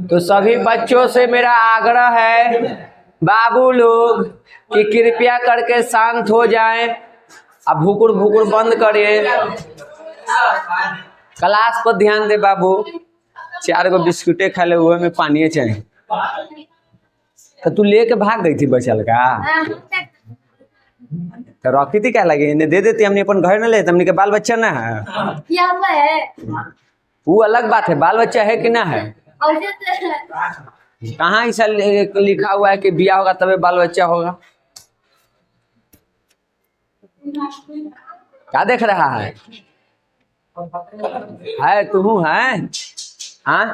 तो सभी बच्चों से मेरा आग्रह है बाबू लोग कि कृपया करके शांत हो जाएं। अब भुकुर भुकुर बंद करिए, क्लास पर ध्यान दे बाबू। 4 गो बिस्कुटे खा ले, हुए में पानी चाहिए। तो तू लेके भाग गई थी बचल का, तो रखी थी क्या लगे, इन्हें दे देती, हमने अपन घर न लेते, हमने के बाल बच्चा ना है। वो अलग बात है, बाल बच्चा है कि ना है। कहाँ ऐसा लिखा हुआ है कि बिया होगा तभी बाल बच्चा होगा। क्या देख रहा है तू है हाँ?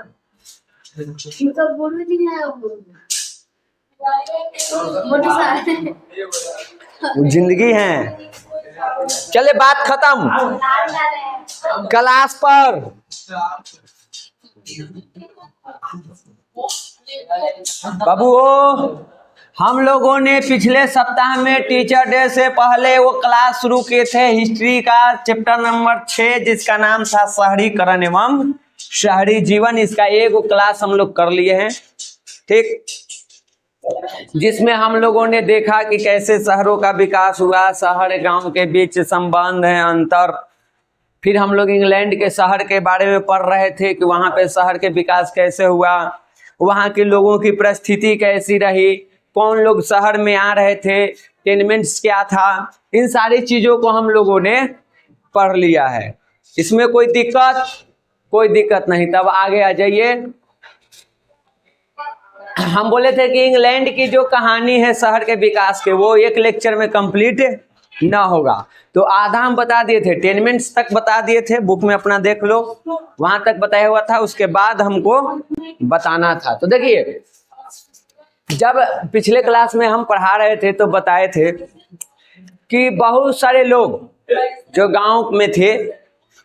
जिंदगी है। चले बात खत्म। क्लास पर बाबू हम लोगों ने पिछले सप्ताह में टीचर डे से पहले वो क्लास शुरू किए थे हिस्ट्री का चैप्टर नंबर 6, जिसका नाम था शहरीकरण एवं शहरी जीवन। इसका एक क्लास हम लोग कर लिए हैं, ठीक, जिसमें हम लोगों ने देखा कि कैसे शहरों का विकास हुआ, शहर गांव के बीच संबंध है, अंतर। फिर हम लोग इंग्लैंड के शहर के बारे में पढ़ रहे थे कि वहाँ पे शहर के विकास कैसे हुआ, वहाँ के लोगों की परिस्थिति कैसी रही, कौन लोग शहर में आ रहे थे, टेनमेंट्स क्या था। इन सारी चीज़ों को हम लोगों ने पढ़ लिया है। इसमें कोई दिक्कत नहीं। तब आगे आ जाइए। हम बोले थे कि इंग्लैंड की जो कहानी है शहर के विकास के, वो एक लेक्चर में कंप्लीट ना होगा। तो आधा हम बता दिए थे, टेनमेंट्स तक बता दिए थे, बुक में अपना देख लो, वहां तक बताया हुआ था। उसके बाद हमको बताना था। तो देखिए, जब पिछले क्लास में हम पढ़ा रहे थे तो बताए थे कि बहुत सारे लोग जो गांव में थे,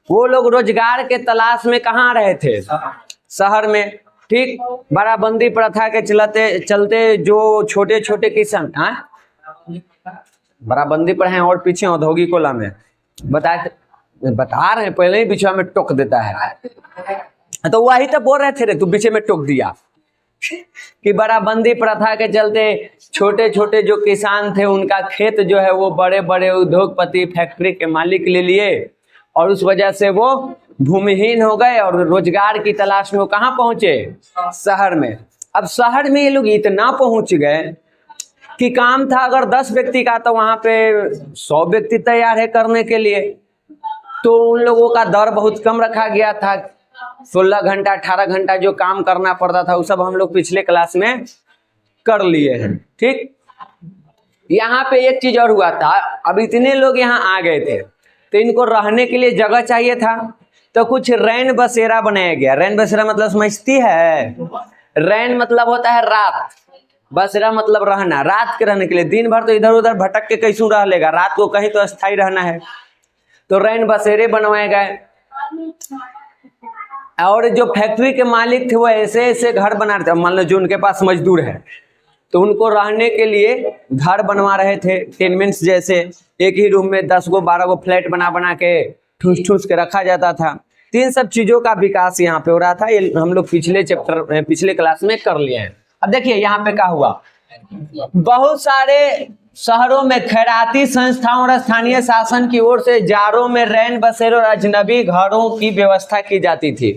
वो लोग रोजगार के तलाश में कहाँ रहे थे, शहर में, ठीक। बराबंदी प्रथा के चलते जो छोटे छोटे किसान बराबंदी पर हैं और पीछे औद्योगिकोला में बता रहे हैं, पहले ही बीच में टोक देता है। तो वही तो बोल रहे थे रे, तू बीच में टोक दिया कि बराबंदी प्रथा के चलते छोटे छोटे जो किसान थे, उनका खेत जो है वो बड़े बड़े उद्योगपति फैक्ट्री के मालिक ले लिए, और उस वजह से वो भूमिहीन हो गए और रोजगार की तलाश में वो कहाँ पहुंचे, शहर में। अब शहर में ये लोग इतना पहुंच गए कि काम था अगर 10 व्यक्ति का, तो वहां पे 100 व्यक्ति तैयार है करने के लिए। तो उन लोगों का दर बहुत कम रखा गया था, 16 घंटा 18 घंटा जो काम करना पड़ता था, वो सब हम लोग पिछले क्लास में कर लिए हैं, ठीक। यहाँ पे एक चीज और हुआ था, अब इतने लोग यहाँ आ गए थे तो इनको रहने के लिए जगह चाहिए था, तो कुछ रैन बसेरा बनाया गया। रैन बसेरा मतलब समझती है? रैन मतलब होता है रात, बसेरा मतलब रहना, रात के रहने के लिए। दिन भर तो इधर उधर भटक के कैसे रह लेगा, रात को कहीं तो स्थायी रहना है। तो रैन बसेरे बनवाए गए, और जो फैक्ट्री के मालिक थे वो ऐसे ऐसे घर बना रहे थे। मान लो जो उनके पास मजदूर है तो उनको रहने के लिए घर बनवा रहे थे, टेनमेंट्स जैसे। एक ही रूम में 10 गो 12 गो फ्लैट बना बना के ठूस ठूस के रखा जाता था। तो इन सब चीजों का विकास यहाँ पे हो रहा था। ये हम लोग पिछले क्लास में कर लिए हैं। अब देखिए यहाँ पे क्या हुआ, बहुत सारे शहरों में खैराती संस्थाओं और स्थानीय शासन की ओर से जारों में रैन बसेरों और अजनबी घरों की व्यवस्था की जाती थी।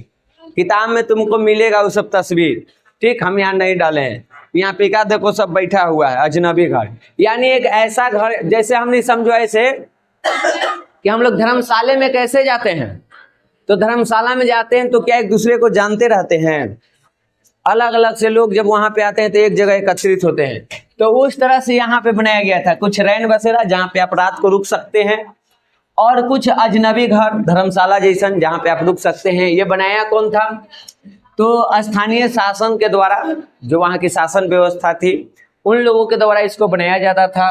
किताब में तुमको मिलेगा वो सब तस्वीर, ठीक, हम यहाँ नहीं डाले हैं। यहाँ पे का देखो सब बैठा हुआ है, अजनबी घर, यानी एक ऐसा घर, जैसे हम नहीं समझो ऐसे कि हम लोग धर्मशाला में कैसे जाते हैं, तो धर्मशाला में जाते हैं तो क्या एक दूसरे को जानते रहते हैं, अलग अलग से लोग जब वहां पे आते हैं तो एक जगह एकत्रित होते हैं। तो उस तरह से यहाँ पे बनाया गया था कुछ रैन बसेरा जहाँ पे आप रात को रुक सकते हैं, और कुछ अजनबी घर धर्मशाला जैसन जहाँ पे आप रुक सकते हैं। ये बनाया कौन था, तो स्थानीय शासन के द्वारा, जो वहाँ की शासन व्यवस्था थी उन लोगों के द्वारा इसको बनाया जाता था।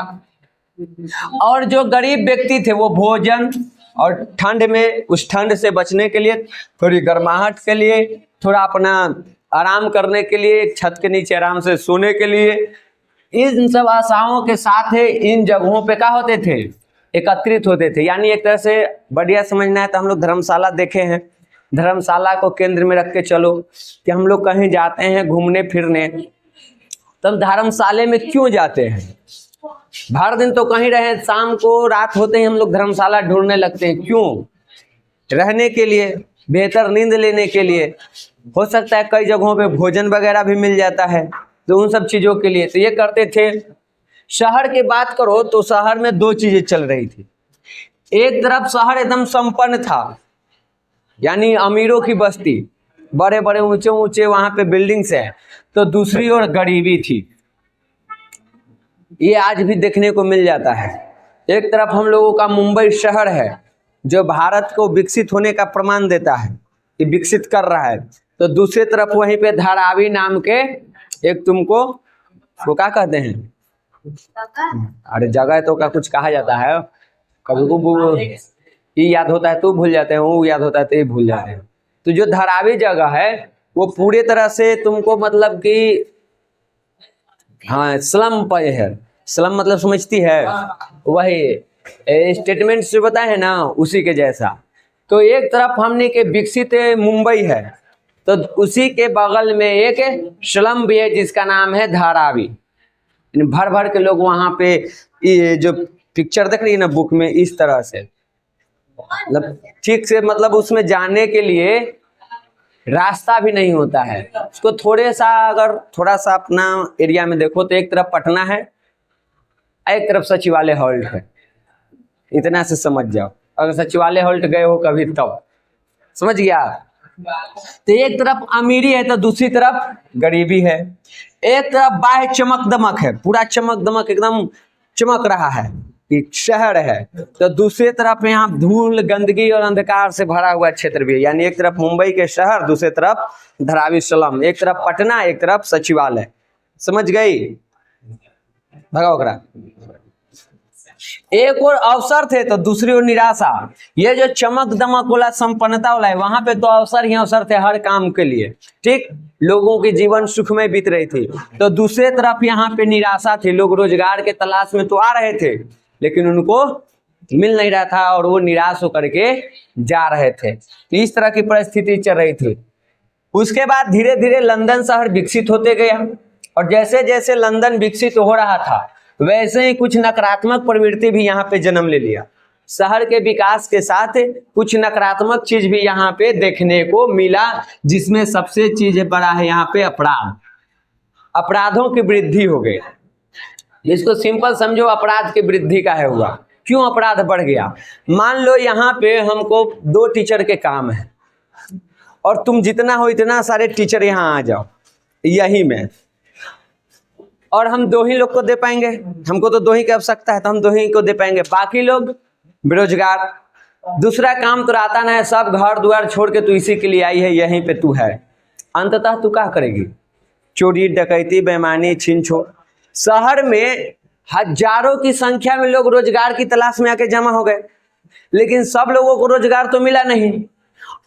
और जो गरीब व्यक्ति थे वो भोजन और ठंड में, उस ठंड से बचने के लिए, थोड़ी गर्माहट के लिए, थोड़ा अपना आराम करने के लिए, छत के नीचे आराम से सोने के लिए, इन सब आशाओं के साथ इन जगहों पे क्या होते थे, एकत्रित होते थे। यानी एक तरह से बढ़िया समझना है तो हम लोग धर्मशाला देखे हैं, धर्मशाला को केंद्र में रख के चलो कि हम लोग कहीं जाते हैं घूमने फिरने, तब धर्मशाले में क्यों जाते हैं? भर दिन तो कहीं रहे, शाम को रात होते ही हम लोग धर्मशाला ढूंढने लगते हैं। क्यों? रहने के लिए, बेहतर नींद लेने के लिए, हो सकता है कई जगहों पे भोजन वगैरह भी मिल जाता है, तो उन सब चीज़ों के लिए तो ये करते थे। शहर की बात करो तो शहर में दो चीज़ें चल रही थी। एक तरफ शहर एकदम संपन्न था, यानी अमीरों की बस्ती, बड़े बड़े ऊंचे ऊंचे वहाँ पे बिल्डिंग्स हैं, तो दूसरी ओर गरीबी थी। ये आज भी देखने को मिल जाता है। एक तरफ हम लोगों का मुंबई शहर है जो भारत को विकसित होने का प्रमाण देता है कि विकसित कर रहा है, तो दूसरी तरफ वहीं पे धारावी नाम के एक तुमको वो क्या कहते हैं, अरे जगह तो का कुछ कहा जाता है, कभी को ये याद होता है तो भूल जाते हैं, वो याद होता है तो ये भूल जाते हैं। तो जो धारावी जगह है वो पूरे तरह से तुमको मतलब कि हाँ स्लम पे है। स्लम मतलब समझती है, वही स्टेटमेंट जो बताए है ना उसी के जैसा। तो एक तरफ हमने के विकसित मुंबई है, तो उसी के बगल में एक स्लम भी है जिसका नाम है धारावी। भर भर के लोग वहाँ पे, ये जो पिक्चर देख रही है ना बुक में, इस तरह से मतलब ठीक से मतलब उसमें जाने के लिए रास्ता भी नहीं होता है। उसको अगर थोड़ा सा अपना एरिया में देखो तो एक तरफ पटना है, एक तरफ सचिवालय हॉल्ट है, इतना से समझ जाओ। अगर सचिवालय हॉल्ट गए हो कभी तब समझ गया। तो एक तरफ अमीरी है तो दूसरी तरफ गरीबी है। एक तरफ बाहर चमक दमक है, पूरा चमक दमक एकदम चमक रहा है कि शहर है, तो दूसरी तरफ यहाँ धूल गंदगी और अंधकार से भरा हुआ क्षेत्र भी है। यानी एक तरफ मुंबई के शहर, दूसरी तरफ धारावी स्लम, एक तरफ पटना, एक तरफ सचिवालय। समझ गई? भगाओ करा। एक और अवसर थे तो दूसरी ओर निराशा। ये जो चमक दमक वाला संपन्नता वाला है, वहां पे तो अवसर ही अवसर थे हर काम के लिए, ठीक, लोगों की जीवन सुखमय बीत रही थी। तो दूसरे तरफ यहाँ पे निराशा थी, लोग रोजगार के तलाश में तो आ रहे थे लेकिन उनको मिल नहीं रहा था और वो निराश होकर के जा रहे थे। इस तरह की परिस्थिति चल रही थी। उसके बाद धीरे धीरे लंदन शहर विकसित होते गया, और जैसे जैसे लंदन विकसित हो रहा था वैसे ही कुछ नकारात्मक प्रवृत्ति भी यहाँ पे जन्म ले लिया। शहर के विकास के साथ कुछ नकारात्मक चीज भी यहाँ पे देखने को मिला, जिसमें सबसे चीज बड़ा है यहाँ पे अपराध। अपराधों की वृद्धि हो गई। जिसको सिंपल समझो, अपराध की वृद्धि का है हुआ। क्यों अपराध बढ़ गया? मान लो यहाँ पे हमको 2 टीचर के काम है और तुम जितना हो इतना सारे टीचर यहाँ आ जाओ यही में, और हम 2 ही लोग को दे पाएंगे, हमको तो 2 ही की आवश्यकता है तो हम 2 ही को दे पाएंगे, बाकी लोग बेरोजगार, दूसरा काम तो आता ना है, सब घर द्वार छोड़ के तू इसी के लिए आई है, यहीं पे तू है, अंततः तू क्या करेगी? चोरी डकैती बेईमानी छीन छोड़। शहर में हजारों की संख्या में लोग रोजगार की तलाश में आके जमा हो गए, लेकिन सब लोगों को रोजगार तो मिला नहीं।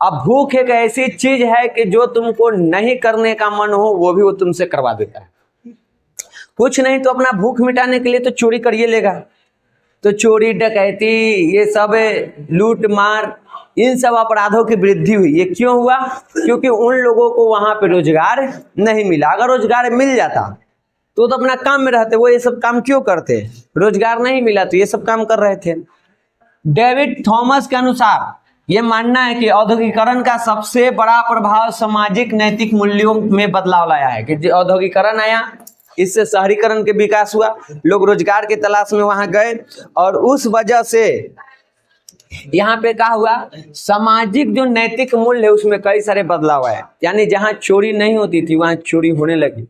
अब भूख एक ऐसी चीज है कि जो तुमको नहीं करने का मन हो वो भी वो तुमसे करवा देता है। कुछ नहीं तो अपना भूख मिटाने के लिए तो चोरी करिए लेगा। तो चोरी डकैती ये सब लूट मार, इन सब अपराधों की वृद्धि हुई। ये क्यों हुआ? क्योंकि उन लोगों को वहां पे रोजगार नहीं मिला। अगर रोजगार मिल जाता तो अपना काम में रहते, वो ये सब काम क्यों करते? रोजगार नहीं मिला तो ये सब काम कर रहे थे। डेविड थॉमस के अनुसार ये मानना है कि औद्योगिकरण का सबसे बड़ा प्रभाव सामाजिक नैतिक मूल्यों में बदलाव लाया है। कि औद्योगिकरण आया, इससे शहरीकरण के विकास हुआ, लोग रोजगार की तलाश में वहां गए, और उस वजह से यहाँ पे क्या हुआ, सामाजिक जो नैतिक मूल्य है उसमें कई सारे बदलाव आए। यानी जहाँ चोरी नहीं होती थी वहां चोरी होने लगी,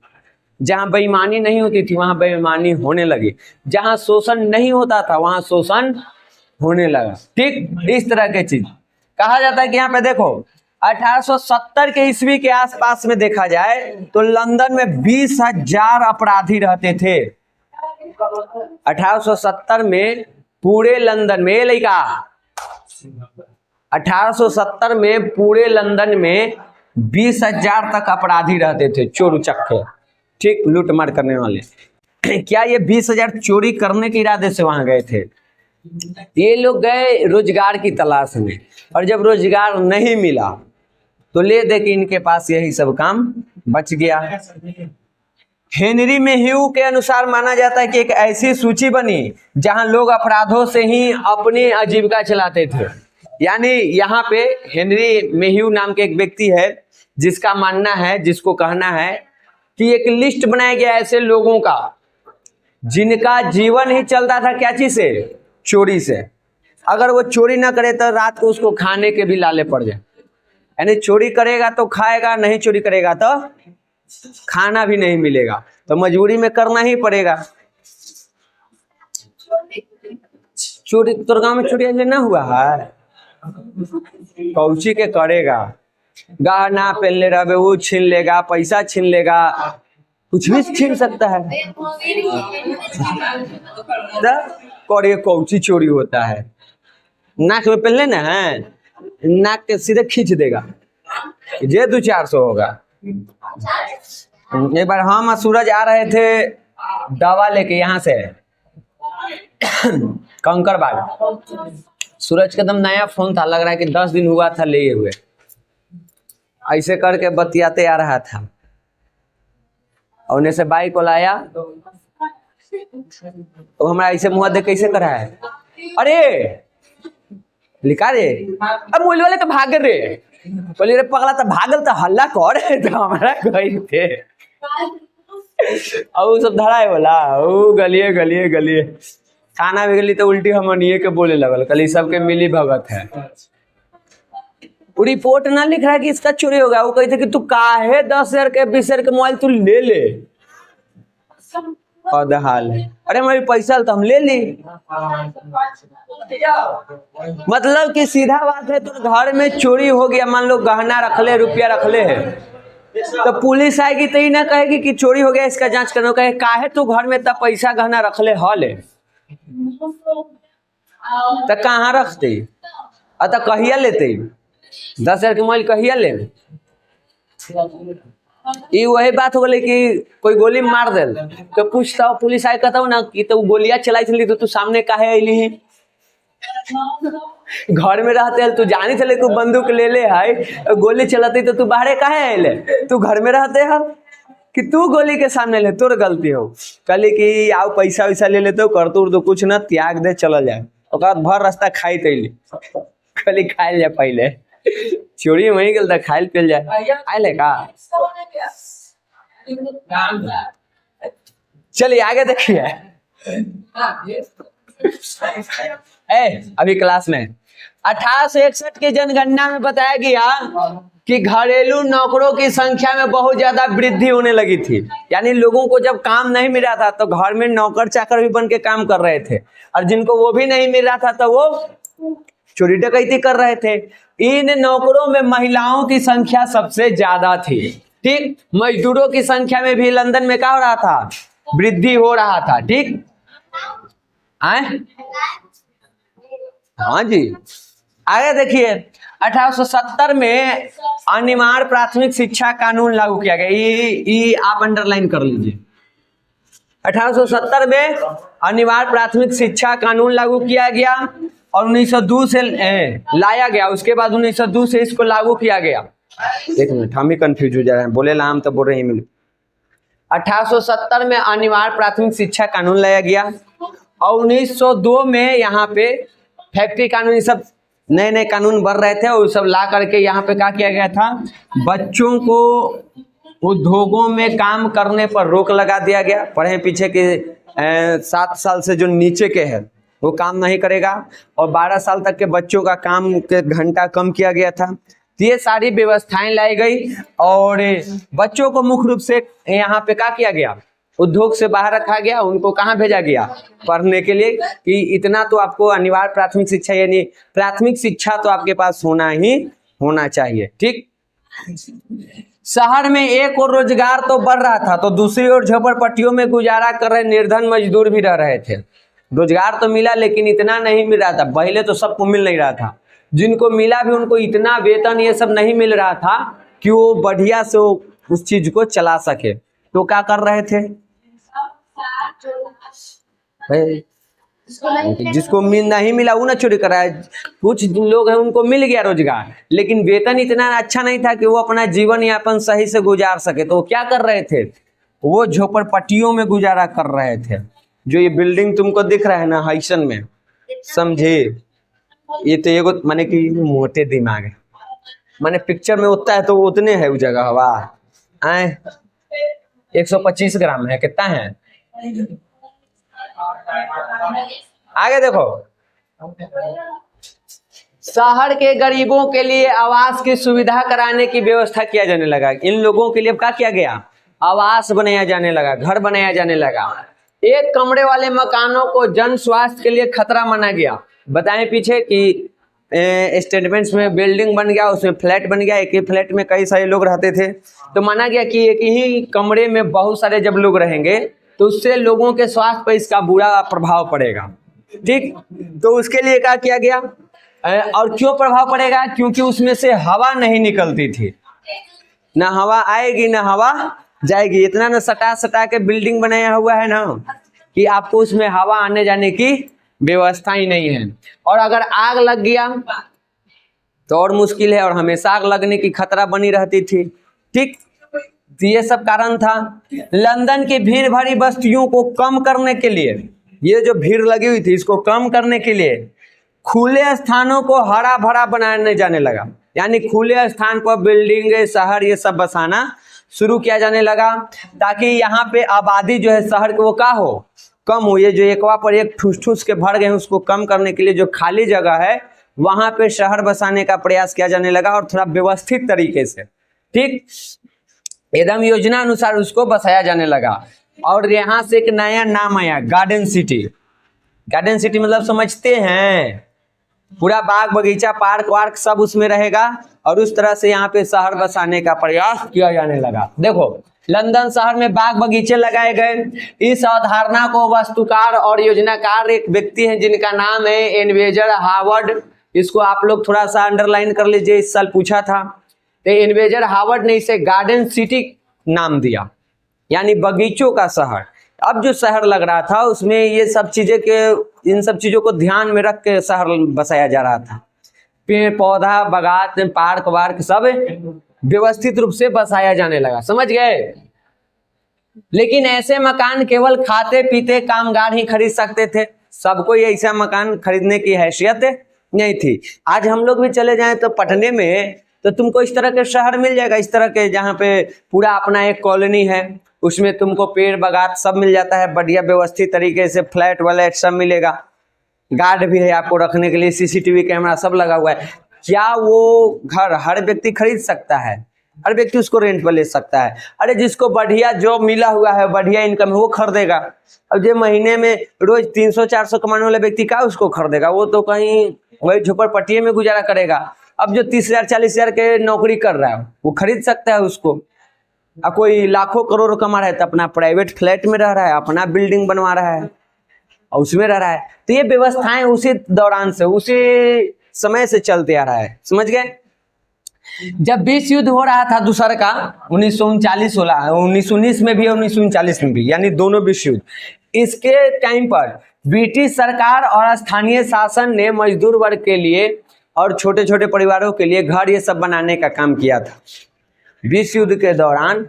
जहां बेईमानी नहीं होती थी वहां बेईमानी होने लगी, जहां शोषण नहीं होता था वहां शोषण होने लगा। ठीक, इस तरह के चीज कहा जाता है कि यहाँ पे देखो 1870 के ईस्वी के आसपास में देखा जाए तो लंदन में 20,000 अपराधी रहते थे। 1870 में पूरे लंदन में, लड़का 1870 में पूरे लंदन में 20,000 तक अपराधी रहते थे, चोर उचक्के, ठीक, लूट मार करने वाले। क्या ये 20,000 चोरी करने के इरादे से वहां गए थे? ये लोग गए रोजगार की तलाश में, और जब रोजगार नहीं मिला तो ले दे कि इनके पास यही सब काम बच गया। हेनरी मेह्यू के अनुसार माना जाता है कि एक ऐसी सूची बनी जहां लोग अपराधों से ही अपनी आजीविका चलाते थे। यानी यहाँ पे हेनरी मेह्यू नाम के एक व्यक्ति है जिसका मानना है, जिसको कहना है कि एक लिस्ट बनाया गया ऐसे लोगों का जिनका जीवन ही चलता था क्या चीज से? चोरी से। अगर वो चोरी ना करे तो रात को उसको खाने के भी लाले पड़ जाए। यानी चोरी करेगा तो खाएगा, नहीं चोरी करेगा तो खाना भी नहीं मिलेगा, तो मजबूरी में करना ही पड़ेगा। चोरी तो गाँव में चोरी ऐसे ना हुआ है, कौची के करेगा, गहना पहन ले रहे वो छीन लेगा, पैसा छीन लेगा, कुछ भी छीन सकता है। करे कौची चोरी होता है? नाक में पहन लेना है, नाक के सीधे खींच देगा, ये 200-400 होगा। एक बार हम सूरज आ रहे थे दवा लेके यहाँ से कंकड़बाग। सूरज का एकदम नया फोन था, लग रहा है कि 10 दिन हुआ था लिए हुए। ऐसे करके बतियाते आ रहा था और उन्हें से बाइक को लाया तो हमारा ऐसे मुँह देख कैसे करा है, अरे लिखा रे, अब मोल वाले तो भाग रे, बोले रे पगला तो भागल तो हल्ला कर तो हमारा गई थे। और वो सब धरा है बोला वो गलिए गलिए गलिए खाना भी गली तो उल्टी हमनिए के बोले लगल, कल सबके मिली भगत है। वो रिपोर्ट ना लिख रहा है कि इसका चोरी होगा, वो कहते कि तू काहे 10,000 के 20,000 के मोबाइल तू ले ले, हाल है, अरे हमारी पैसा तो हम ले ली। मतलब कि सीधा बात है, तो घर में चोरी हो गया, मान लो गहना रख ले, रुपया रख ले है, तो पुलिस आएगी तो ही ना कहेगी कि चोरी हो गया इसका जांच करना, कहे काहे तू घर में तब पैसा गहना रख ले हले तो कहाँ रखते तो कहिया लेते 10,000 के मोबाइल कहिया ले। ये वही बात हो गई कि कोई गोली मार दे तो पूछता पुलिस आए कहता ना कि तो गोलियां चलाई चली तो तू सामने काहे अली, घर में रहते हैं तू जानी चले तू बंदूक ले ले है, गोली चलाती तो तू बाहर काहे आए, तू घर में रहते हैं कि तू गोली के सामने ले, तोर गलती हो। कहली कि आओ पैसा वैसा ले लेते हो, कर तो कुछ ना त्याग दे चल जाए, भर रास्ता खाई तैली, कहली खाए जाए पहले चोरी वही गलता खाइल पिल जाए आए का। चलिए आगे देखिए, अभी क्लास में 1861 की जनगणना में बताया गया कि घरेलू नौकरों की संख्या में बहुत ज्यादा वृद्धि होने लगी थी। यानी लोगों को जब काम नहीं मिल रहा था तो घर में नौकर चाकर भी बन के काम कर रहे थे, और जिनको वो भी नहीं मिल रहा था तो वो चोरी डकैती कर रहे थे। इन नौकरों में महिलाओं की संख्या सबसे ज्यादा थी। ठीक, मजदूरों की संख्या में भी लंदन में क्या हो रहा था, वृद्धि हो रहा था। ठीक आए, हाँ जी आगे देखिए 1870 में अनिवार्य प्राथमिक शिक्षा कानून लागू किया गया। ये आप अंडरलाइन कर लीजिए। 1870 में अनिवार्य प्राथमिक शिक्षा कानून लागू किया गया और 1902 से लाया गया। उसके बाद 1902 से इसको लागू किया गया। एक मिनट हम ही कंफ्यूज हो जा रहे हैं, बोले नाम तो बोल रहे हैं। 1870 में अनिवार्य प्राथमिक शिक्षा कानून लाया गया और 1902 में यहाँ पे फैक्ट्री कानून, सब नए नए कानून बन रहे थे और सब ला करके यहाँ पे क्या किया गया था, बच्चों को उद्योगों में काम करने पर रोक लगा दिया गया। पढ़े पीछे के 7 साल से जो नीचे के हैं वो काम नहीं करेगा और 12 साल तक के बच्चों का काम के घंटा कम किया गया था। ये सारी व्यवस्थाएं लाई गई और बच्चों को मुख्य रूप से यहाँ पे क्या किया गया, उद्योग से बाहर रखा गया। उनको कहाँ भेजा गया, पढ़ने के लिए, कि इतना तो आपको अनिवार्य प्राथमिक शिक्षा, यानी प्राथमिक शिक्षा तो आपके पास होना ही होना चाहिए। ठीक, शहर में एक और रोजगार तो बढ़ रहा था तो दूसरी ओर झोपड़पट्टियों में गुजारा कर रहे निर्धन मजदूर भी रह रहे थे। रोजगार तो मिला लेकिन इतना नहीं मिल रहा था। पहले तो सबको मिल नहीं रहा था, जिनको मिला भी उनको इतना वेतन ये सब नहीं मिल रहा था कि वो बढ़िया से उस चीज को चला सके। तो क्या कर रहे थे, जिसको नहीं मिला वो ना चोरी करा है। कुछ लोग हैं उनको मिल गया रोजगार, लेकिन वेतन इतना अच्छा नहीं था कि वो अपना जीवन यापन सही से गुजार सके। तो वो क्या कर रहे थे, वो झोपड़पट्टियों में गुजारा कर रहे थे। जो ये बिल्डिंग तुमको दिख रहा है ना हाइसन में, समझे, ये तो एगो माने कि मोटे दिमाग है, माने पिक्चर में उतना है तो उतने है वो जगह हवा आए 125 ग्राम है, कितना है आगे देखो। शहर के गरीबों के लिए आवास की सुविधा कराने की व्यवस्था किया जाने लगा। इन लोगों के लिए क्या किया गया, आवास बनाया जाने लगा, घर बनाया जाने लगा। एक कमरे वाले मकानों को जन स्वास्थ्य के लिए खतरा माना गया। बताएं पीछे कि स्टेटमेंट्स में बिल्डिंग बन गया, उसमें फ्लैट बन गया, एक ही फ्लैट में कई सारे लोग रहते थे, तो माना गया कि एक ही कमरे में बहुत सारे जब लोग रहेंगे तो उससे लोगों के स्वास्थ्य पर इसका बुरा प्रभाव पड़ेगा। ठीक, तो उसके लिए क्या किया गया, और क्यों प्रभाव पड़ेगा, क्योंकि उसमें से हवा नहीं निकलती थी, ना हवा आएगी ना हवा जाएगी। इतना ना सटा सटा के बिल्डिंग बनाया हुआ है ना कि आपको उसमें हवा आने जाने की व्यवस्था ही नहीं है। और अगर आग लग गया तो और मुश्किल है, और हमेशा आग लगने की खतरा बनी रहती थी। ठीक, तो ये सब कारण था। लंदन की भीड़ भरी बस्तियों को कम करने के लिए, ये जो भीड़ लगी हुई थी इसको कम करने के लिए खुले स्थानों को हरा भरा बनाने जाने लगा। यानी खुले स्थान पर बिल्डिंग शहर ये सब बसाना शुरू किया जाने लगा, ताकि यहाँ पे आबादी जो है शहर के वो क्या हो, कम हो। ये जो एकवा पर एक ठूस ठूस के भर गए उसको कम करने के लिए जो खाली जगह है वहां पे शहर बसाने का प्रयास किया जाने लगा, और थोड़ा व्यवस्थित तरीके से, ठीक, एकदम योजना अनुसार उसको बसाया जाने लगा। और यहाँ से एक नया नाम आया, गार्डन सिटी। गार्डन सिटी मतलब समझते हैं, पूरा बाग बगीचा पार्क वार्क सब उसमें रहेगा, और उस तरह से यहाँ पे शहर बसाने का प्रयास किया जाने लगा। देखो लंदन शहर में बाग बगीचे लगाए गए। इस अवधारणा को वास्तुकार और योजनाकार एक व्यक्ति हैं जिनका नाम है एनवेजर हावर्ड। इसको आप लोग थोड़ा सा अंडरलाइन कर लीजिए, इस साल पूछा था। तो एनवेजर हावर्ड ने इसे गार्डन सिटी नाम दिया, यानी बगीचों का शहर। अब जो शहर लग रहा था उसमें ये सब चीजें के, इन सब चीजों को ध्यान में रख के शहर बसाया जा रहा था। पेड़ पौधा बागात पार्क वार्क सब व्यवस्थित रूप से बसाया जाने लगा, समझ गए। लेकिन ऐसे मकान केवल खाते पीते कामगार ही खरीद सकते थे, सबको ये ऐसा मकान खरीदने की हैसियत नहीं थी। आज हम लोग भी चले जाएं तो पटने में तो तुमको इस तरह के शहर मिल जाएगा, इस तरह के जहाँ पे पूरा अपना एक कॉलोनी है, उसमें तुमको पेड़ बागात सब मिल जाता है, बढ़िया व्यवस्थित तरीके से फ्लैट व्लैट सब मिलेगा, गार्ड भी है आपको रखने के लिए, सीसीटीवी कैमरा सब लगा हुआ है। क्या वो घर हर व्यक्ति खरीद सकता है? हर व्यक्ति उसको रेंट पर ले सकता है? अरे जिसको बढ़िया जॉब मिला हुआ है, बढ़िया इनकम है, वो खरीदेगा। अब जो महीने में रोज 300-400 कमाने वाला व्यक्ति का उसको खरीदेगा, वो तो कहीं वही झोपड़पट्टी में गुजारा करेगा। अब जो 30,000-40,000 के नौकरी कर रहा है वो खरीद सकता है उसको। अब कोई लाखों करोड़ कमा रहा है तो अपना प्राइवेट फ्लैट में रह रहा है, अपना बिल्डिंग बनवा रहा है और उसमें रह रहा है। तो ये व्यवस्थाएं उसी दौरान से, उसी समय से चलते आ रहा है, समझ गए। जब विश्व युद्ध हो रहा था दूसरा का 1939 होला, 1919 में भी और 1939 में भी, यानी दोनों विश्व युद्ध, इसके टाइम पर ब्रिटिश सरकार और स्थानीय शासन ने मजदूर वर्ग के लिए और छोटे छोटे परिवारों के लिए घर ये सब बनाने का काम किया था। विश्व युद्ध के दौरान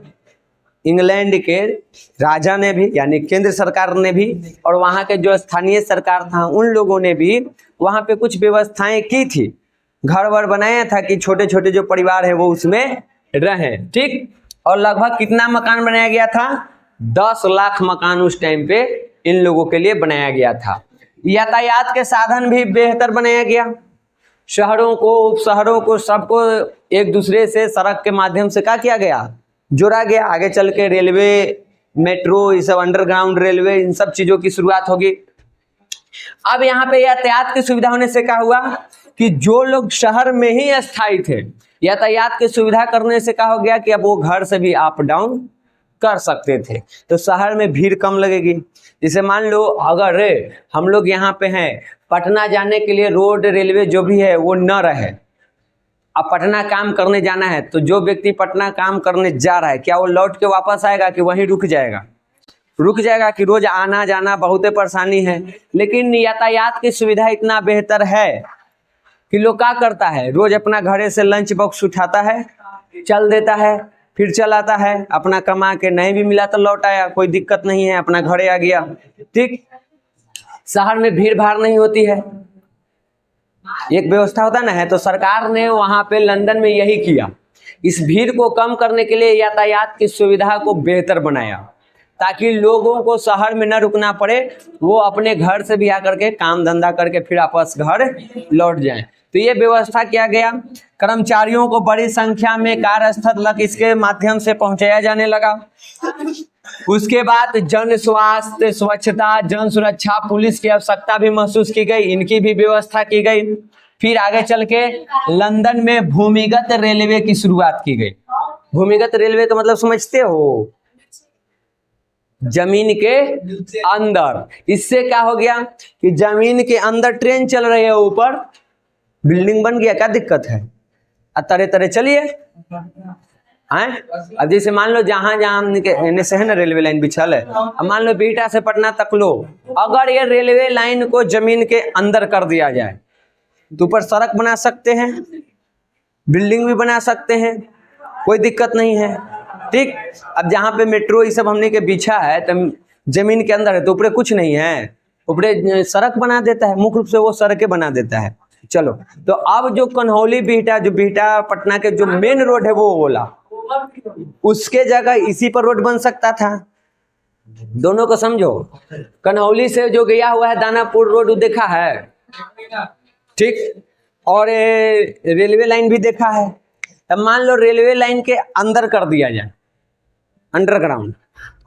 इंग्लैंड के राजा ने भी, यानी केंद्र सरकार ने भी, और वहाँ के जो स्थानीय सरकार था उन लोगों ने भी वहाँ पे कुछ व्यवस्थाएं की थी, घर वर बनाया था कि छोटे छोटे जो परिवार है वो उसमें रहें, ठीक। और लगभग कितना मकान बनाया गया था? 10 लाख मकान उस टाइम पे इन लोगों के लिए बनाया गया था। यातायात के साधन भी बेहतर बनाया गया, शहरों को उपशहरों को सबको एक दूसरे से सड़क के माध्यम से क्या किया गया? जोड़ा गया। आगे चल के रेलवे, मेट्रो, ये सब अंडरग्राउंड रेलवे, इन सब चीजों की शुरुआत होगी। अब यहाँ पे यातायात की सुविधा होने से क्या हुआ कि जो लोग शहर में ही अस्थायी थे, यातायात की सुविधा करने से क्या हो गया कि अब वो घर से भी अप डाउन कर सकते थे, तो शहर में भीड़ कम लगेगी। जैसे मान लो अगर हम लोग यहाँ पे हैं, पटना जाने के लिए रोड रेलवे जो भी है वो न रहे, अब पटना काम करने जाना है, तो जो व्यक्ति पटना काम करने जा रहा है क्या वो लौट के वापस आएगा कि वहीं रुक जाएगा? रुक जाएगा कि रोज आना जाना बहुत परेशानी है। लेकिन यातायात की सुविधा इतना बेहतर है कि लोग क्या करता है, रोज अपना घरे से लंच बॉक्स उठाता है, चल देता है, फिर चल आता है, अपना कमा के नहीं भी मिला तो लौट आया, कोई दिक्कत नहीं है, अपना घरे आ गया। ठीक, शहर में भीड़ भाड़ नहीं होती है, एक व्यवस्था होता ना है। तो सरकार ने वहां पे लंदन में यही किया, इस भीड़ को कम करने के लिए यातायात की सुविधा को बेहतर बनाया, ताकि लोगों को शहर में न रुकना पड़े, वो अपने घर से भी आकर के काम धंधा करके फिर वापस घर लौट जाएं। तो ये व्यवस्था किया गया। कर्मचारियों को बड़ी संख्या में कार्यस्थल तक इसके माध्यम से पहुंचाया जाने लगा। उसके बाद जन स्वास्थ्य, स्वच्छता, जन सुरक्षा, पुलिस की आवश्यकता भी महसूस की गई, इनकी भी व्यवस्था की गई। फिर आगे चल के लंदन में भूमिगत रेलवे की शुरुआत की गई। भूमिगत रेलवे का मतलब समझते हो, जमीन के अंदर। इससे क्या हो गया कि जमीन के अंदर ट्रेन चल रही है, ऊपर बिल्डिंग बन गया, क्या दिक्कत है, तरह तरह चलिए। अब जैसे मान लो जहां जहां से है ना रेलवे लाइन बिछल है, अब मान लो बिहटा से पटना तक लो, अगर ये रेलवे लाइन को जमीन के अंदर कर दिया जाए तो ऊपर सड़क बना सकते हैं, बिल्डिंग भी बना सकते हैं, कोई दिक्कत नहीं है। ठीक, अब जहाँ पे मेट्रो ये सब हमने के बिछा है तो जमीन के अंदर है, तो ऊपर कुछ नहीं है, ऊपर सड़क बना देता है, मुख्य रूप से वो सड़कें बना देता है। चलो, तो अब जो कन्हौली बिहटा, जो बिहटा पटना के जो मेन रोड है वो बोला, उसके जगह इसी पर रोड बन सकता था। दोनों को समझो, कन्हौली से जो गया हुआ है दानापुर रोड देखा है, ठीक, और रेलवे लाइन भी देखा है। अब मान लो रेलवे लाइन के अंदर कर दिया जाए, अंडरग्राउंड,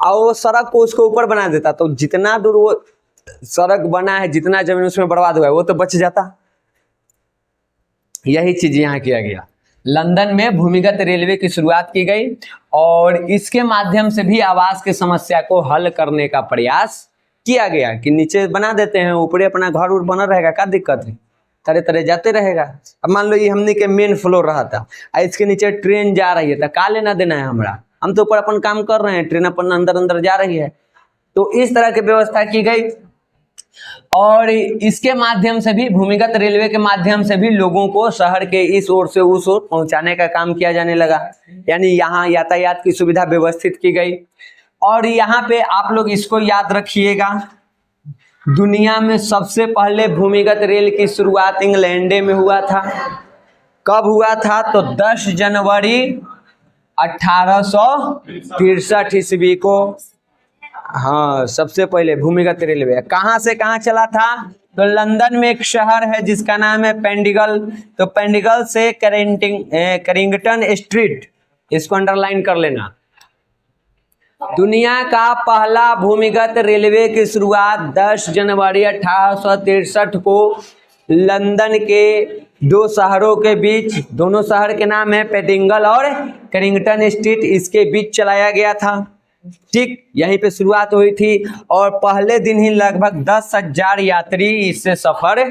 और वो सड़क को उसको ऊपर बना देता, तो जितना दूर वो सड़क बना है, जितना जमीन उसमें बर्बाद हुआ है, वो तो बच जाता। यही चीज यहाँ किया गया। लंदन में भूमिगत रेलवे की शुरुआत की गई और इसके माध्यम से भी आवास की समस्या को हल करने का प्रयास किया गया कि नीचे बना देते हैं, ऊपर अपना घर उर बना रहेगा, क्या दिक्कत है, तरह तरह जाते रहेगा। अब मान लो ये हमने के मेन फ्लोर रहा था, इसके नीचे ट्रेन जा रही है, तो का लेना देना है हमरा, हम तो ऊपर अपन काम कर रहे हैं, ट्रेन अपन अंदर अंदर जा रही है। तो इस तरह की व्यवस्था की गई और इसके माध्यम से भी, भूमिगत रेलवे के माध्यम से भी लोगों को शहर के इस ओर से उस ओर पहुंचाने का काम किया जाने लगा। यानी यहाँ यातायात की सुविधा व्यवस्थित की गई। और यहाँ पे आप लोग इसको याद रखिएगा, दुनिया में सबसे पहले भूमिगत रेल की शुरुआत इंग्लैंड में हुआ था। कब हुआ था? तो 10 जनवरी 1863 ईस्वी को। हाँ, सबसे पहले भूमिगत रेलवे कहाँ से कहाँ चला था? तो लंदन में एक शहर है जिसका नाम है पेंडिगल, तो पेंडिगल से कैरिंगटन स्ट्रीट, इसको अंडरलाइन कर लेना। दुनिया का पहला भूमिगत रेलवे की शुरुआत 10 जनवरी 1863 को लंदन के दो शहरों के बीच, दोनों शहर के नाम है पेंडिगल और कैरिंगटन स्ट्रीट, इसके बीच चलाया गया था। ठीक, यहीं पे शुरुआत हुई थी और पहले दिन ही लगभग 10,000 यात्री इससे सफर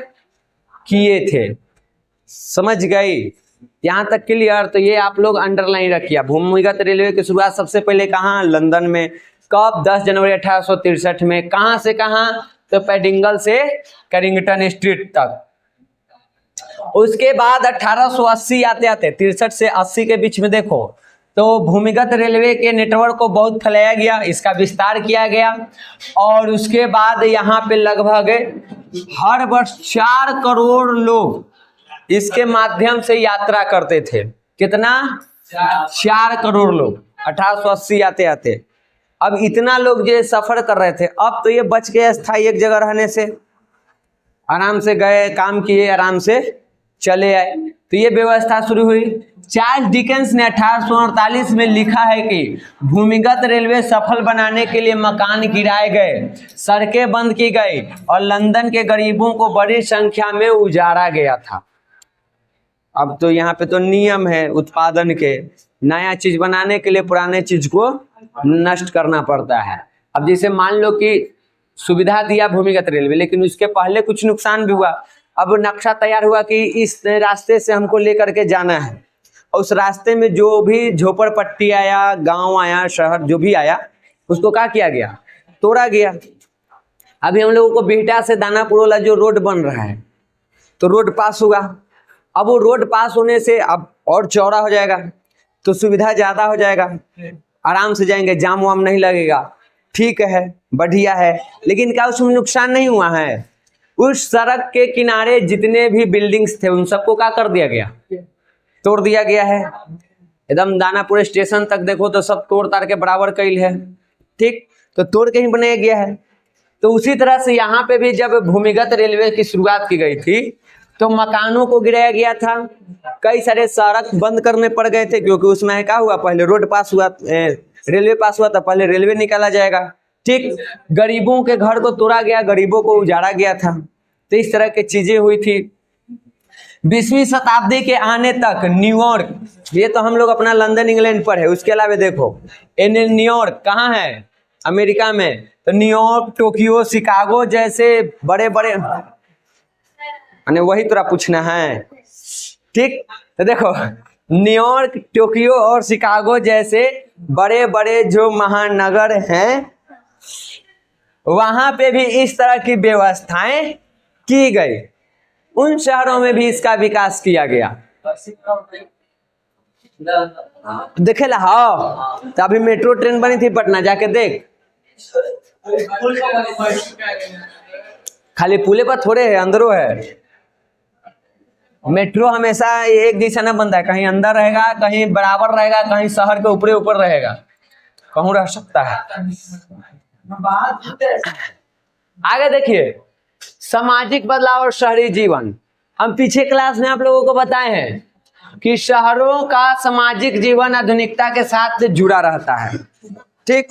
किए थे। समझ गई? यहाँ तक क्लियर? तो ये आप लोग अंडरलाइन रखिए। भूमिगत रेलवे की शुरुआत सबसे पहले कहाँ? लंदन में। कब? 10 जनवरी 1863 में। कहाँ से कहाँ? तो पेंडिगल से कैरिंगटन स्ट्रीट तक। उसके बाद 1880 आते आते 63 से 80 के बीच में देखो तो भूमिगत रेलवे के नेटवर्क को बहुत फैलाया गया, इसका विस्तार किया गया और उसके बाद यहाँ पे लगभग हर वर्ष 4 करोड़ लोग इसके माध्यम से यात्रा करते थे। कितना? 4 करोड़ लोग 1880 आते आते। अब इतना लोग जो सफर कर रहे थे, अब तो ये बच गए स्थायी एक जगह रहने से, आराम से गए, काम किए, आराम से चले आए। तो ये व्यवस्था शुरू हुई। चार्ल्स डिकेंस ने 1848 में लिखा है कि भूमिगत रेलवे सफल बनाने के लिए मकान गिराए गए, सड़कें बंद की गई और लंदन के गरीबों को बड़ी संख्या में उजाड़ा गया था। अब तो यहाँ पे तो नियम है उत्पादन के, नया चीज बनाने के लिए पुराने चीज को नष्ट करना पड़ता है। अब जैसे मान लो कि सुविधा दिया भूमिगत रेलवे, लेकिन उसके पहले कुछ नुकसान भी हुआ। अब नक्शा तैयार हुआ कि इस रास्ते से हमको लेकर के जाना है और उस रास्ते में जो भी झोपड़पट्टी आया, गांव आया, शहर जो भी आया, उसको क्या किया गया? तोड़ा गया। अभी हम लोगों को बिहटा से दानापुर वाला जो रोड बन रहा है, तो रोड पास हुआ। अब वो रोड पास होने से अब और चौड़ा हो जाएगा, तो सुविधा ज़्यादा हो जाएगा, आराम से जाएंगे, जाम वाम नहीं लगेगा। ठीक है, बढ़िया है। लेकिन क्या उसमें नुकसान नहीं हुआ है? उस सड़क के किनारे जितने भी बिल्डिंग्स थे उन सबको क्या कर दिया गया? तोड़ दिया गया है। एकदम दानापुर स्टेशन तक देखो तो सब तोड़ ताड़ के बराबर कैल है। ठीक, तो तोड़ के ही बनाया गया है। तो उसी तरह से यहाँ पे भी जब भूमिगत रेलवे की शुरुआत की गई थी तो मकानों को गिराया गया था, कई सारे सड़क बंद करने पड़ गए थे, क्योंकि उसमें क्या हुआ, पहले रोड पास हुआ, रेलवे पास हुआ था, पहले रेलवे निकाला जाएगा। ठीक, गरीबों के घर को तोड़ा गया, गरीबों को उजाड़ा गया था। तो इस तरह की चीजें हुई थी। 20वीं शताब्दी के आने तक न्यूयॉर्क, ये तो हम लोग अपना लंदन इंग्लैंड पर है, उसके अलावा देखो न्यूयॉर्क कहाँ है? अमेरिका में। तो न्यूयॉर्क, टोक्यो, शिकागो जैसे बड़े बड़े, वही तोरा पूछना है। ठीक, तो देखो न्यूयॉर्क, टोक्यो और शिकागो जैसे बड़े बड़े जो महानगर हैं वहां पे भी इस तरह की व्यवस्थाएं की गई। उन शहरों में भी इसका विकास किया गया। देखे ला, हाँ, तो अभी मेट्रो ट्रेन बनी थी पटना, जाके देख। खाली पुले पर थोड़े है, अंदरों है। मेट्रो हमेशा एक दिशा न बनता है, कहीं अंदर रहेगा, कहीं बराबर रहेगा, कहीं शहर के ऊपर ऊपर रहेगा, कहूँ रह सकता है। आगे देखिए, सामाजिक बदलाव और शहरी जीवन। हम पीछे क्लास में आप लोगों को बताए हैं कि शहरों का सामाजिक जीवन आधुनिकता के साथ जुड़ा रहता है। ठीक,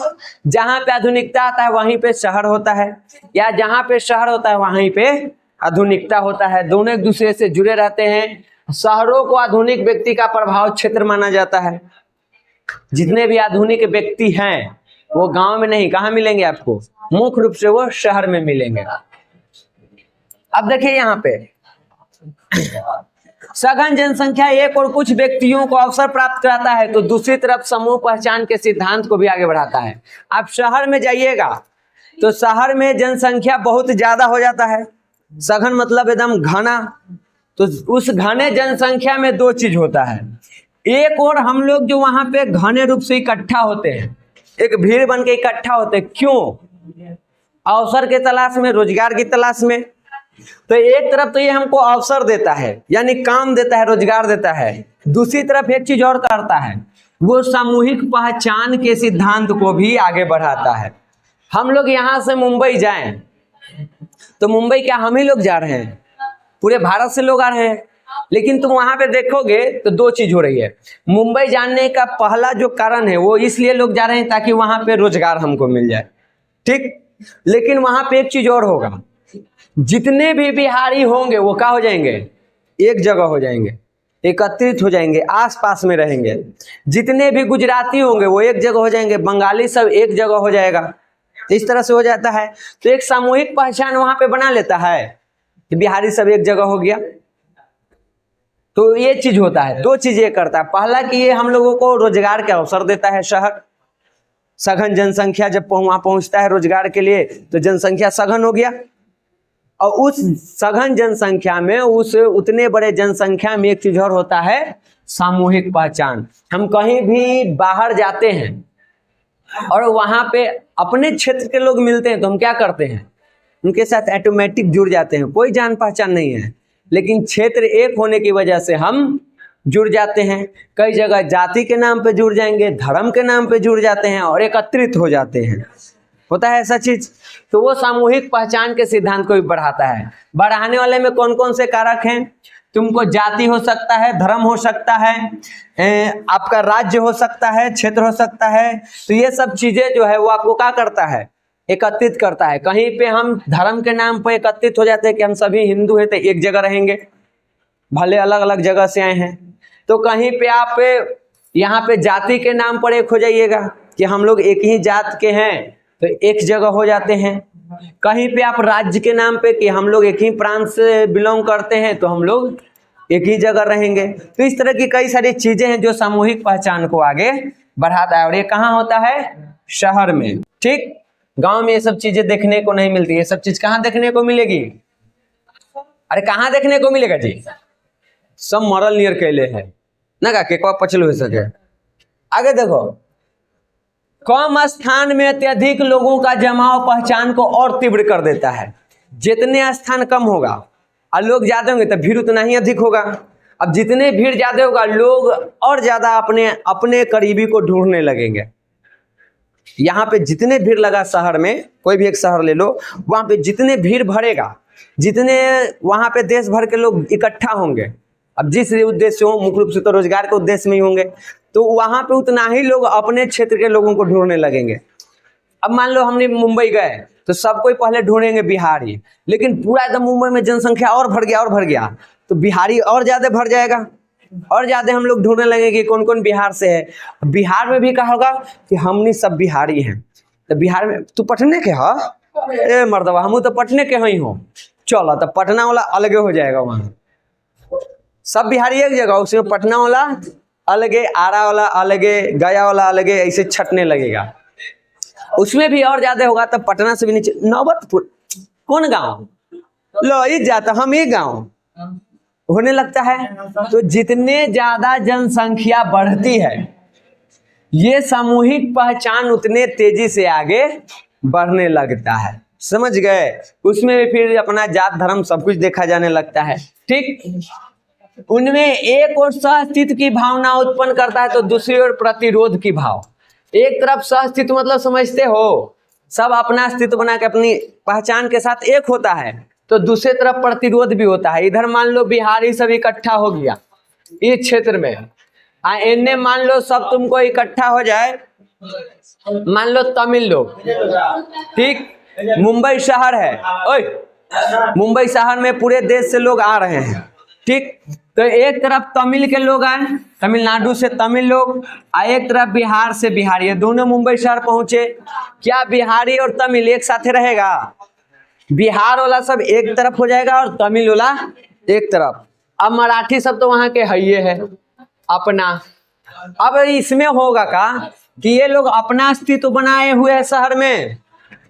जहां पे आधुनिकता आता है वहीं पे शहर होता है, या जहां पे शहर होता है वहीं पे आधुनिकता होता है। दोनों एक दूसरे से जुड़े रहते हैं। शहरों को आधुनिक व्यक्ति का प्रभाव क्षेत्र माना जाता है। जितने भी आधुनिक व्यक्ति हैं वो गांव में नहीं, कहाँ मिलेंगे आपको? मुख्य रूप से वो शहर में मिलेंगे। अब देखिए यहाँ पे सघन जनसंख्या एक और कुछ व्यक्तियों को अवसर प्राप्त कराता है, तो दूसरी तरफ समूह पहचान के सिद्धांत को भी आगे बढ़ाता है। आप शहर में जाइएगा तो शहर में जनसंख्या बहुत ज्यादा हो जाता है। सघन मतलब एकदम घना। तो उस घने जनसंख्या में दो चीज होता है। एक और हम लोग जो वहां पे घने रूप से इकट्ठा होते हैं, एक भीड़ बन के इकट्ठा होते हैं, क्यों? अवसर के तलाश में, रोजगार की तलाश में। तो एक तरफ तो ये हमको अवसर देता है, यानी काम देता है, रोजगार देता है। दूसरी तरफ एक चीज और करता है, वो सामूहिक पहचान के सिद्धांत को भी आगे बढ़ाता है। हम लोग यहाँ से मुंबई जाएं तो मुंबई क्या हम ही लोग जा रहे हैं? पूरे भारत से लोग आ रहे हैं। लेकिन तुम वहां पे देखोगे तो दो चीज हो रही है। मुंबई जाने का पहला जो कारण है वो इसलिए लोग जा रहे हैं ताकि वहां पे रोजगार हमको मिल जाए। ठीक, लेकिन वहां पे एक चीज और होगा, जितने भी बिहारी होंगे वो क्या हो जाएंगे? एक जगह हो जाएंगे, एकत्रित हो जाएंगे, आसपास में रहेंगे। जितने भी गुजराती होंगे वो एक जगह हो जाएंगे, बंगाली सब एक जगह हो जाएगा। इस तरह से हो जाता है। तो एक सामूहिक पहचान वहां पे बना लेता है कि बिहारी सब एक जगह हो गया। तो ये चीज होता है, दो चीज ये करता है। पहला कि ये हम लोगों को रोजगार के अवसर देता है। शहर सघन जनसंख्या जब वहां पहुंचता है रोजगार के लिए तो जनसंख्या सघन हो गया, और उस सघन जनसंख्या में, उस उतने बड़े जनसंख्या में एक चीज और होता है, सामूहिक पहचान। हम कहीं भी बाहर जाते हैं और वहां पे अपने क्षेत्र के लोग मिलते हैं तो हम क्या करते हैं? उनके साथ ऑटोमेटिक जुड़ जाते हैं। कोई जान पहचान नहीं है, लेकिन क्षेत्र एक होने की वजह से हम जुड़ जाते हैं। कई जगह जाति के नाम पे जुड़ जाएंगे, धर्म के नाम पे जुड़ जाते हैं और एकत्रित हो जाते हैं। होता है ऐसा चीज। तो वो सामूहिक पहचान के सिद्धांत को भी बढ़ाता है। बढ़ाने वाले में कौन कौन से कारक हैं? तुमको जाति हो सकता है, धर्म हो सकता है, आपका राज्य हो सकता है, क्षेत्र हो सकता है। तो ये सब चीजें जो है वो आपको क्या करता है? एकत्रित करता है। कहीं पे हम धर्म के नाम पर एकत्रित हो जाते हैं कि हम सभी हिंदू हैं तो एक जगह रहेंगे, भले अलग अलग जगह से आए हैं। तो कहीं पे आप यहाँ पे जाति के नाम पर एक हो जाइएगा कि हम लोग एक ही जात के हैं तो एक जगह हो जाते हैं। कहीं पे आप राज्य के नाम पे कि हम लोग एक ही प्रांत से बिलोंग करते हैं तो हम लोग एक ही जगह रहेंगे। तो इस तरह की कई सारी चीजें हैं जो सामूहिक पहचान को आगे बढ़ाता है, और ये कहाँ होता है? शहर में। ठीक, गांव में ये सब चीजें देखने को नहीं मिलती। ये सब चीज कहाँ देखने को मिलेगी? अरे कहाँ देखने को मिलेगा जी? सब मरल नियर कैले है ना का केकवा पचल हो सके। आगे देखो, कम स्थान में अत्यधिक लोगों का जमाव पहचान को और तीव्र कर देता है। जितने स्थान कम होगा और लोग ज्यादा होंगे तो भीड़ उतना ही अधिक होगा। अब जितने भीड़ ज्यादा होगा लोग और ज्यादा अपने अपने करीबी को ढूंढने लगेंगे। यहाँ पे जितने भीड़ लगा शहर में, कोई भी एक शहर ले लो, वहां पे जितने भीड़ भरेगा, जितने वहां पे देश भर के लोग इकट्ठा होंगे, अब जिस उद्देश्य हो, मुख्य रूप से तो रोजगार के उद्देश्य में ही होंगे, तो वहां पे उतना ही लोग अपने क्षेत्र के लोगों को ढूंढने लगेंगे। अब मान लो हमने मुंबई गए तो सब कोई पहले ढूंढेंगे बिहारी, लेकिन पूरा एकदम मुंबई में जनसंख्या और भर गया तो बिहारी और ज्यादा भर जाएगा, और ज्यादा हम लोग ढूंढने लगेंगे कि कौन कौन बिहार से है। बिहार में भी कहा होगा कि हमनी सब बिहारी हैं, तो बिहार में तू पटने के हो, ए मर्दवा हम तो पटने के ही हो, चलो तो पटना वाला अलगे हो जाएगा। वहां सब बिहारी एक जगह, उसमें पटना वाला अलगे, आरा वाला अलगे, गया वाला अलगे, ऐसे छटने लगेगा। उसमें भी और ज्यादा होगा तब पटना से भी नीचे नौबतपुर, कौन गांव लो ही जाता, हम ही गांव होने लगता है। तो जितने ज्यादा जनसंख्या बढ़ती है ये सामूहिक पहचान उतने तेजी से आगे बढ़ने लगता है। समझ गए? उसमें भी फिर अपना जात धर्म सब कुछ देखा जाने लगता है। ठीक, उनमें एक ओर सहअस्तित्व की भावना उत्पन्न करता है तो दूसरी ओर प्रतिरोध की भाव। एक तरफ सहअस्तित्व मतलब समझते हो, सब अपना अस्तित्व बना के अपनी पहचान के साथ एक होता है, तो दूसरी तरफ प्रतिरोध भी होता है। इधर मान लो बिहारी सब इकट्ठा हो गया इस क्षेत्र में, इन्हें मान लो सब तुमको इकट्ठा हो जाए, मान लो तमिल लोग, ठीक, मुंबई शहर है, ओए मुंबई शहर में पूरे देश से लोग आ रहे हैं, ठीक, तो एक तरफ तमिल के लोग आए, तमिलनाडु से तमिल लोग, एक तरफ बिहार से बिहारी, ये दोनों मुंबई शहर पहुंचे। क्या बिहारी और तमिल एक साथ रहेगा? बिहार वाला सब एक तरफ हो जाएगा और तमिल वाला एक तरफ। अब मराठी सब तो वहां के हइये है अपना। अब इसमें होगा का कि ये लोग अपना अस्तित्व बनाए हुए है शहर में,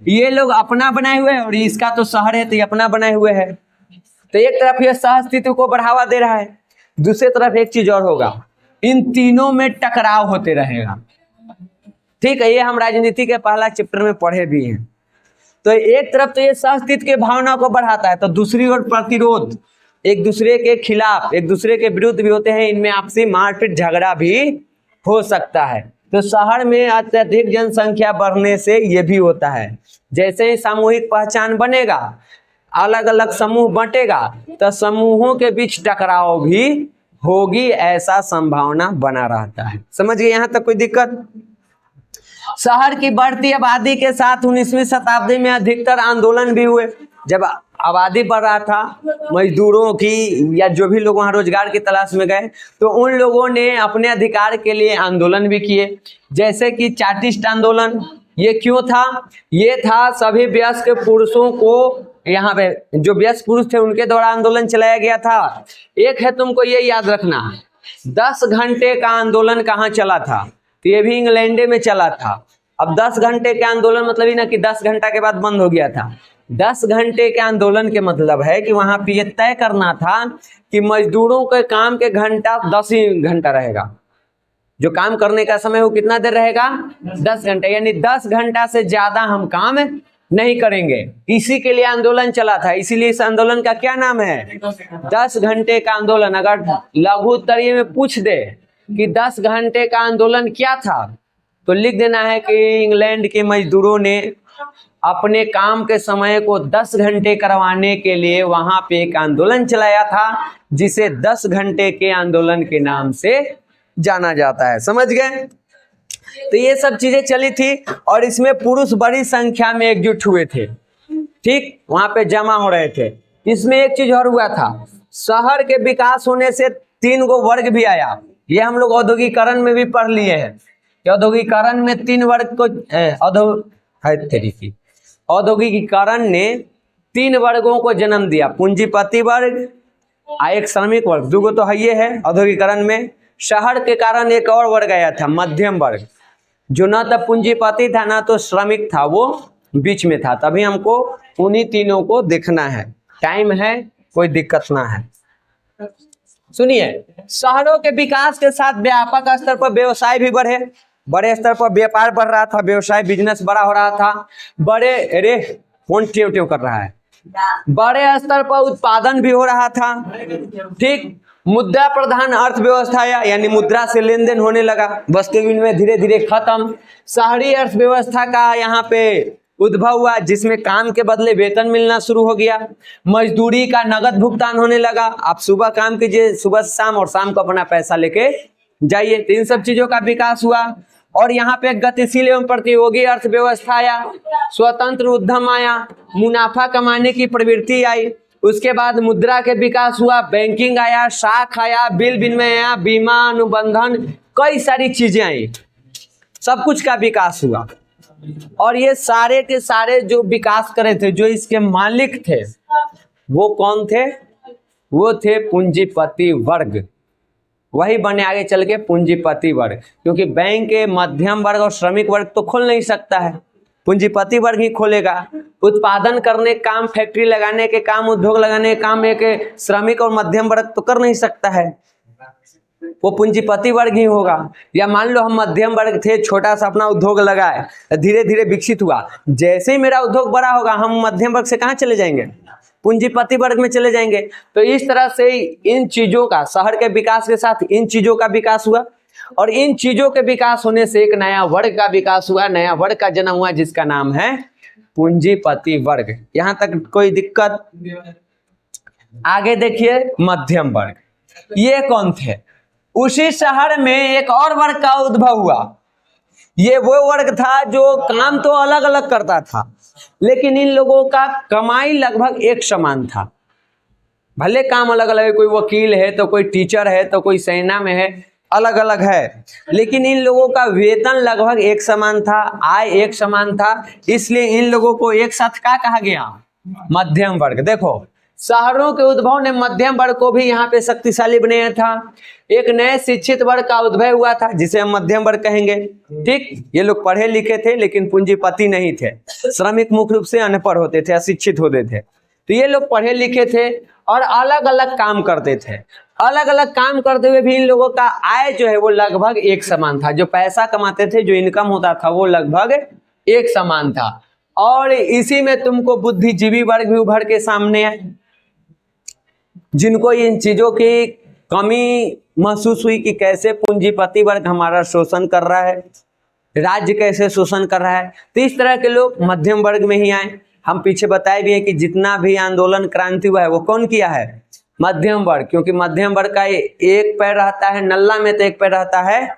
ये लोग अपना बनाए हुए हैं और इसका तो शहर है तो ये अपना बनाए हुए है, तो एक तरफ ये सह अस्तित्व को बढ़ावा दे रहा है, दूसरी तरफ एक चीज और होगा, इन तीनों में टकराव होते रहेगा। ठीक है, ये हम राजनीति के पहला चैप्टर में पढ़े भी हैं। तो एक तरफ तो ये सह अस्तित्व के भावना को बढ़ाता है, तो दूसरी ओर प्रतिरोध, एक दूसरे के खिलाफ, एक दूसरे के विरुद्ध भी होते हैं, इनमें आपसी मारपीट झगड़ा भी हो सकता है। तो शहर में अत्यधिक जनसंख्या बढ़ने से ये भी होता है। जैसे ही सामूहिक पहचान बनेगा, अलग अलग समूह बंटेगा, तो समूहों के बीच टकराव भी होगी, ऐसा संभावना बना रहता है। समझ गए यहाँ तक कोई दिक्कत? शहर की बढ़ती आबादी के साथ 19वीं शताब्दी में अधिकतर आंदोलन भी हुए। जब आबादी बढ़ रहा था मजदूरों की या जो भी लोग वहाँ रोजगार की तलाश में गए, तो उन लोगों ने अपने अधिकार के लिए आंदोलन भी किए, जैसे कि चाटिस्ट आंदोलन। ये क्यों था? ये था सभी वयस्क पुरुषों को, यहाँ पे जो वयस्क पुरुष थे उनके द्वारा आंदोलन चलाया गया था। एक है, तुमको ये याद रखना, 10 घंटे का आंदोलन कहाँ चला था? तो ये भी इंग्लैंड में चला था। अब 10 घंटे के आंदोलन मतलब ही ना कि 10 घंटा के बाद बंद हो गया था। 10 घंटे के आंदोलन के मतलब है कि वहां पे ये तय करना था कि मजदूरों के काम के घंटा 10 ही घंटा रहेगा, जो काम करने का समय वो कितना देर रहेगा? 10 घंटे, यानी 10 घंटा से ज्यादा हम काम नहीं करेंगे। इसी के लिए आंदोलन चला था, इसीलिए इस आंदोलन का क्या नाम है? 10 घंटे का आंदोलन। अगर लघु उत्तरीय में पूछ दे कि 10 घंटे का आंदोलन क्या था, तो लिख देना है कि इंग्लैंड के मजदूरों ने अपने काम के समय को 10 घंटे करवाने के लिए वहां पे एक आंदोलन चलाया था, जिसे 10 घंटे के आंदोलन के नाम से जाना जाता है। समझ गए? तो ये सब चीजें चली थी और इसमें पुरुष बड़ी संख्या में एकजुट हुए थे, ठीक, वहां पे जमा हो रहे थे। इसमें एक चीज और हुआ था, शहर के विकास होने से 3 गो वर्ग भी आया। ये हम लोग औद्योगिकरण में भी पढ़ लिए हैं कि औद्योगिकरण में 3 वर्ग को औद्योगिकरण ने 3 वर्गों को जन्म दिया, पूंजीपति वर्ग, एक श्रमिक वर्ग, 2 गो तो है ये है औद्योगिकरण में। शहर के कारण एक और वर्ग आया था, मध्यम वर्ग, जो न तो पूंजीपति था ना तो श्रमिक था, वो बीच में था, तभी हमको उन्हीं तीनों को देखना है। टाइम है, कोई दिक्कत ना है। सुनिए, शहरों के विकास के साथ व्यापक स्तर पर व्यवसाय भी बढ़े। बड़े स्तर पर व्यापार बढ़ रहा था, व्यवसाय बिजनेस बड़ा हो रहा था। कौन टेव टेव कर रहा है? बड़े स्तर पर उत्पादन भी हो रहा था। ठीक, मुद्रा प्रधान अर्थव्यवस्था यानी मुद्रा से लेन देन होने लगा, वस्तु विनिमय धीरे धीरे खत्म। शहरी अर्थव्यवस्था का यहाँ पे उद्भव हुआ, जिसमें काम के बदले वेतन मिलना शुरू हो गया। मजदूरी का नगद भुगतान होने लगा। आप सुबह काम कीजिए, सुबह से शाम, और शाम को अपना पैसा लेके जाइए। तो इन सब चीजों का विकास हुआ। और यहाँ पे गतिशील एवं प्रतियोगी अर्थव्यवस्था आया, स्वतंत्र उद्यम आया, मुनाफा कमाने की प्रवृत्ति आई। उसके बाद मुद्रा के विकास हुआ, बैंकिंग आया, शाख आया, बिल विनिमय आया, बीमा, अनुबंधन, कई सारी चीजें आई। सब कुछ का विकास हुआ। और ये सारे के सारे जो विकास करे थे, जो इसके मालिक थे, वो कौन थे? वो थे पूंजीपति वर्ग। वही बने आगे चल के पूंजीपति वर्ग, क्योंकि बैंक के मध्यम वर्ग और श्रमिक वर्ग तो खोल नहीं सकता है, पूंजीपति वर्ग ही खोलेगा। उत्पादन करने के काम, फैक्ट्री लगाने के काम, उद्योग लगाने के काम एक श्रमिक और मध्यम वर्ग तो कर नहीं सकता है, वो पूंजीपति वर्ग ही होगा। या मान लो हम मध्यम वर्ग थे, छोटा सा अपना उद्योग लगाए, धीरे धीरे विकसित हुआ। जैसे ही मेरा उद्योग बड़ा होगा, हम मध्यम वर्ग से कहाँ चले जाएंगे? पूंजीपति वर्ग में चले जाएंगे। तो इस तरह से इन चीजों का, शहर के विकास के साथ इन चीजों का विकास हुआ। और इन चीजों के विकास होने से एक नया वर्ग का विकास हुआ, नया वर्ग का जन्म हुआ, जिसका नाम है पूंजीपति वर्ग। यहां तक कोई दिक्कत? आगे देखिए, मध्यम वर्ग। ये कौन थे? उसी शहर में एक और वर्ग का उद्भव हुआ। ये वो वर्ग था जो काम तो अलग अलग करता था, लेकिन इन लोगों का कमाई लगभग एक समान था। भले काम अलग अलग है, कोई वकील है तो कोई टीचर है तो कोई सेना में है, अलग अलग है, लेकिन इन लोगों का वेतन लगभग एक समान था, आय एक समान था। इसलिए इन लोगों को एक साथ क्या कहा गया? मध्यम वर्ग। देखो, शहरों के उद्भव ने मध्यम वर्ग को भी यहाँ पे शक्तिशाली बनाया था। एक नए शिक्षित वर्ग का उद्भव हुआ था, जिसे हम मध्यम वर्ग कहेंगे। ठीक, ये लोग पढ़े लिखे थे लेकिन पूंजीपति नहीं थे। श्रमिक मुख्य रूप से अनपढ़ होते थे, अशिक्षित होते थे। तो ये लोग पढ़े लिखे थे और अलग अलग काम करते थे। अलग अलग काम करते हुए भी इन लोगों का आय जो है वो लगभग एक समान था। जो पैसा कमाते थे, जो इनकम होता था, वो लगभग एक समान था। और इसी में तुमको बुद्धिजीवी वर्ग भी उभर के सामने आए, जिनको इन चीजों की कमी महसूस हुई कि कैसे पूंजीपति वर्ग हमारा शोषण कर रहा है, राज्य कैसे शोषण कर रहा है। तो इस तरह के लोग मध्यम वर्ग में ही आए। हम पीछे बताए भी हैं कि जितना भी आंदोलन क्रांति हुआ है वो कौन किया है? मध्यम वर्ग। क्योंकि मध्यम वर्ग का एक पैर रहता है नल्ला में, तो एक पैर रहता है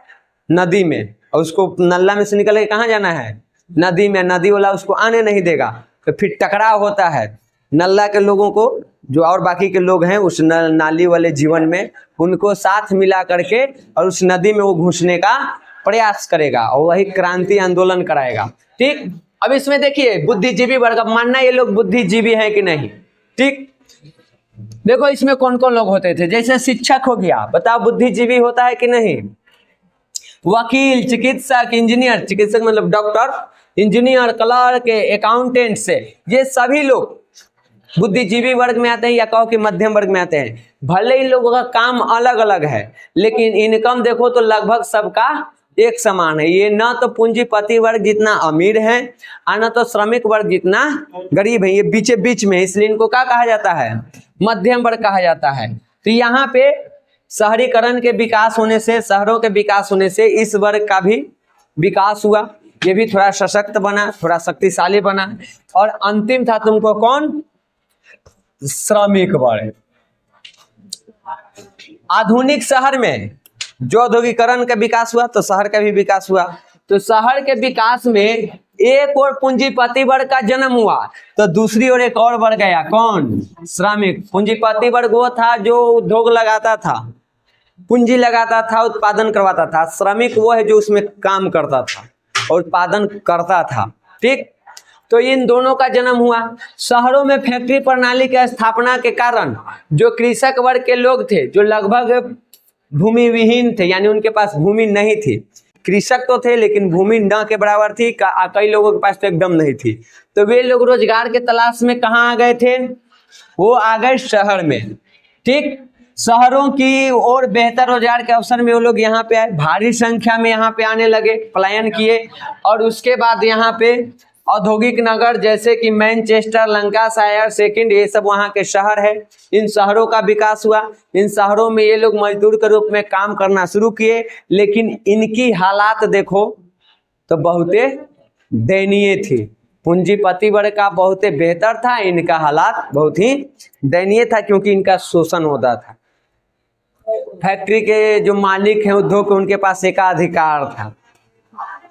नदी में, और उसको नल्ला में से निकल के कहाँ जाना है? नदी में। नदी वाला उसको आने नहीं देगा, तो फिर टकराव होता है। नल्ला के लोगों को, जो और बाकी के लोग हैं उस नाली वाले जीवन में, उनको साथ मिला करके और उस नदी में वो घुसने का प्रयास करेगा, और वही क्रांति आंदोलन कराएगा। ठीक, अब इसमें देखिए बुद्धिजीवी वर्ग, अब मानना ये लोग बुद्धिजीवी हैं कि नहीं। ठीक, देखो इसमें कौन कौन लोग होते थे। जैसे शिक्षक हो गया, बताओ बुद्धिजीवी होता है कि नहीं? वकील, चिकित्सक, इंजीनियर, चिकित्सक मतलब डॉक्टर, इंजीनियर, क्लर्क, अकाउंटेंट से, ये सभी लोग बुद्धिजीवी वर्ग में आते हैं, या कहो कि मध्यम वर्ग में आते हैं। भले इन लोगों का काम अलग अलग है, लेकिन इनकम देखो तो लगभग सबका एक समान है। ये ना तो पूंजीपति वर्ग जितना अमीर है और ना तो श्रमिक वर्ग जितना गरीब है, ये बीचे बीच में, इसलिए इनको क्या कहा जाता है? मध्यम वर्ग कहा जाता है। तो यहाँ पे शहरीकरण के विकास होने से, शहरों के विकास होने से इस वर्ग का भी विकास हुआ। ये भी थोड़ा सशक्त बना, थोड़ा शक्तिशाली बना। और अंतिम था तुमको कौन? श्रमिक वर्ग। आधुनिक शहर में जो औद्योगिकरण का विकास हुआ, तो शहर का भी विकास हुआ। तो शहर के विकास में एक और पूंजीपति वर्ग का जन्म हुआ, तो दूसरी ओर एक और वर्ग आया, कौन? श्रमिक। पूंजीपति वर्ग वो था जो उद्योग लगाता था, पूंजी लगाता था, उत्पादन करवाता था। श्रमिक वो है जो उसमें काम करता था और उत्पादन करता था। ठीक, तो इन दोनों का जन्म हुआ। शहरों में फैक्ट्री प्रणाली की स्थापना के कारण जो कृषक वर्ग के लोग थे, जो लगभग भूमि विहीन थे, यानी उनके पास भूमि नहीं थी, कृषक तो थे लेकिन भूमि न के बराबर थी, कई लोगों के पास तो एकदम नहीं थी। तो वे लोग रोजगार के तलाश में कहाँ आ गए थे? वो आ गए शहर में। ठीक, शहरों की और बेहतर रोजगार के अवसर में वो लोग यहाँ पे आए, भारी संख्या में यहाँ पे आने लगे, पलायन किए। और उसके बाद यहाँ पे औद्योगिक नगर जैसे कि मैनचेस्टर, लंकाशायर, सेकंड, ये सब वहाँ के शहर है। इन शहरों का विकास हुआ। इन शहरों में ये लोग मजदूर के रूप में काम करना शुरू किए, लेकिन इनकी हालात देखो तो बहुत दयनीय थी। पूंजीपति वर्ग का बहुत बेहतर था, इनका हालात बहुत ही दयनीय था, क्योंकि इनका शोषण होता था। फैक्ट्री के जो मालिक हैं, उद्योग के, उनके पास एकाधिकार था,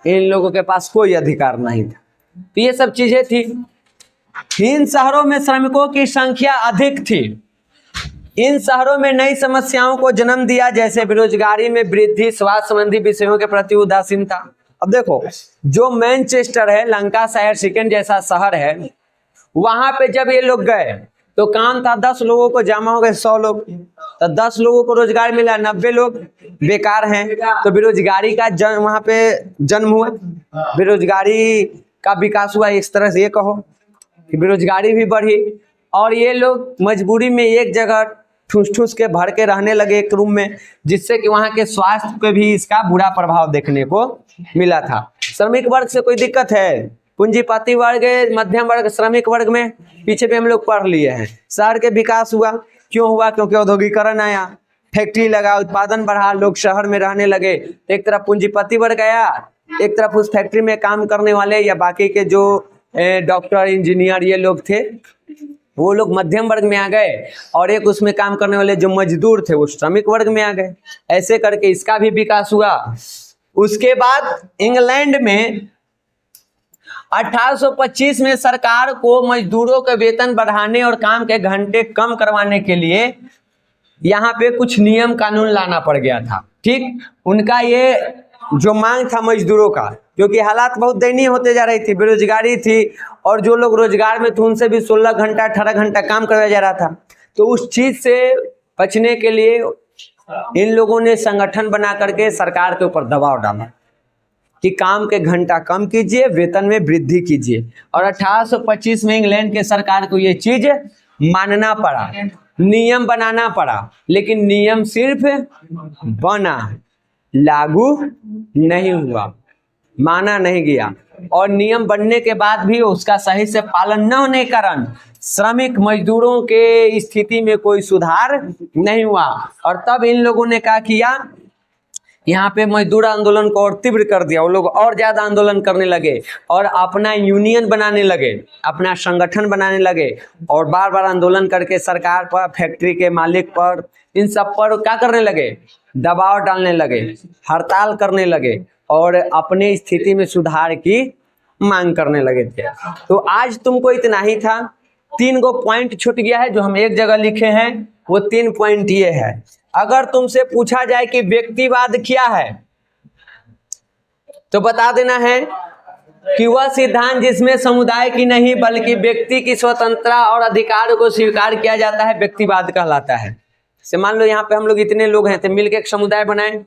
इन लोगों के पास कोई अधिकार नहीं था। तो ये सब चीजें थी। इन शहरों में श्रमिकों की संख्या अधिक थी। इन शहरों में नई समस्याओं को जन्म दिया, जैसे बेरोजगारी में वृद्धि, स्वास्थ्य संबंधी विषयों के प्रति उदासीनता। अब देखो, जो मैनचेस्टर है, लंकाशायर, सेकंड जैसा शहर है, वहां पे जब ये लोग गए तो काम था 10 लोगों को, जमा हो गए 100 लोग। तो 10 लोगों को रोजगार मिला, 90 लोग बेकार हैं। तो बेरोजगारी का वहां पे जन्म हुआ, बेरोजगारी का विकास हुआ। इस तरह से ये कहो कि बेरोजगारी भी बढ़ी, और ये लोग मजबूरी में एक जगह ठूस ठूस के भर के रहने लगे एक रूम में, जिससे कि वहाँ के स्वास्थ्य पे भी इसका बुरा प्रभाव देखने को मिला था। श्रमिक वर्ग से कोई दिक्कत है? पूंजीपति वर्ग, मध्यम वर्ग, श्रमिक वर्ग में पीछे पे हम लोग पढ़ लिए हैं। शहर के विकास हुआ, क्यों हुआ? क्योंकि औद्योगिकरण आया, फैक्ट्री लगा, उत्पादन बढ़ा, लोग शहर में रहने लगे। एक तरफ पूंजीपति वर्ग आया, एक तरफ उस फैक्ट्री में काम करने वाले या बाकी के जो डॉक्टर, इंजीनियर ये लोग थे, वो लोग मध्यम वर्ग में आ गए, और एक उसमें काम करने वाले जो मजदूर थे वो श्रमिक वर्ग में आ गए। ऐसे करके इसका भी विकास हुआ। उसके बाद इंग्लैंड में 1825 में सरकार को मजदूरों के वेतन बढ़ाने और काम के घंटे कम करवाने के लिए यहाँ पे कुछ नियम कानून लाना पड़ गया था। ठीक, उनका ये जो मांग था मजदूरों का, क्योंकि हालात बहुत दयनीय होते जा रही थी, बेरोजगारी थी, और जो लोग रोजगार में थे उनसे भी 16 घंटा 18 घंटा काम करवाया जा रहा था। तो उस चीज से बचने के लिए इन लोगों ने संगठन बना करके सरकार के ऊपर दबाव डाला कि काम के घंटा कम कीजिए, वेतन में वृद्धि कीजिए। और 1825 में इंग्लैंड के सरकार को ये चीज मानना पड़ा, नियम बनाना पड़ा। लेकिन नियम सिर्फ बना, लागू नहीं हुआ, माना नहीं गया। और नियम बनने के बाद भी उसका सही से पालन न होने के कारण श्रमिक मजदूरों के स्थिति में कोई सुधार नहीं हुआ। और तब इन लोगों ने क्या किया, यहाँ पे मजदूर आंदोलन को और तीव्र कर दिया। वो लोग और ज्यादा आंदोलन करने लगे और अपना यूनियन बनाने लगे, अपना संगठन बनाने लगे, और बार बार आंदोलन करके सरकार पर, फैक्ट्री के मालिक पर, इन सब पर क्या करने लगे, दबाव डालने लगे, हड़ताल करने लगे, और अपने स्थिति में सुधार की मांग करने लगे थे। तो आज तुमको इतना ही था। 3 गो पॉइंट छूट गया है जो हम एक जगह लिखे हैं। वो 3 पॉइंट ये है। अगर तुमसे पूछा जाए कि व्यक्तिवाद क्या है, तो बता देना है कि वह सिद्धांत जिसमें समुदाय की नहीं बल्कि व्यक्ति की स्वतंत्रता और अधिकार को स्वीकार किया जाता है, व्यक्तिवाद कहलाता है। से मान लो यहाँ पे हम लोग इतने लोग हैं, तो मिलकर एक समुदाय बनाए,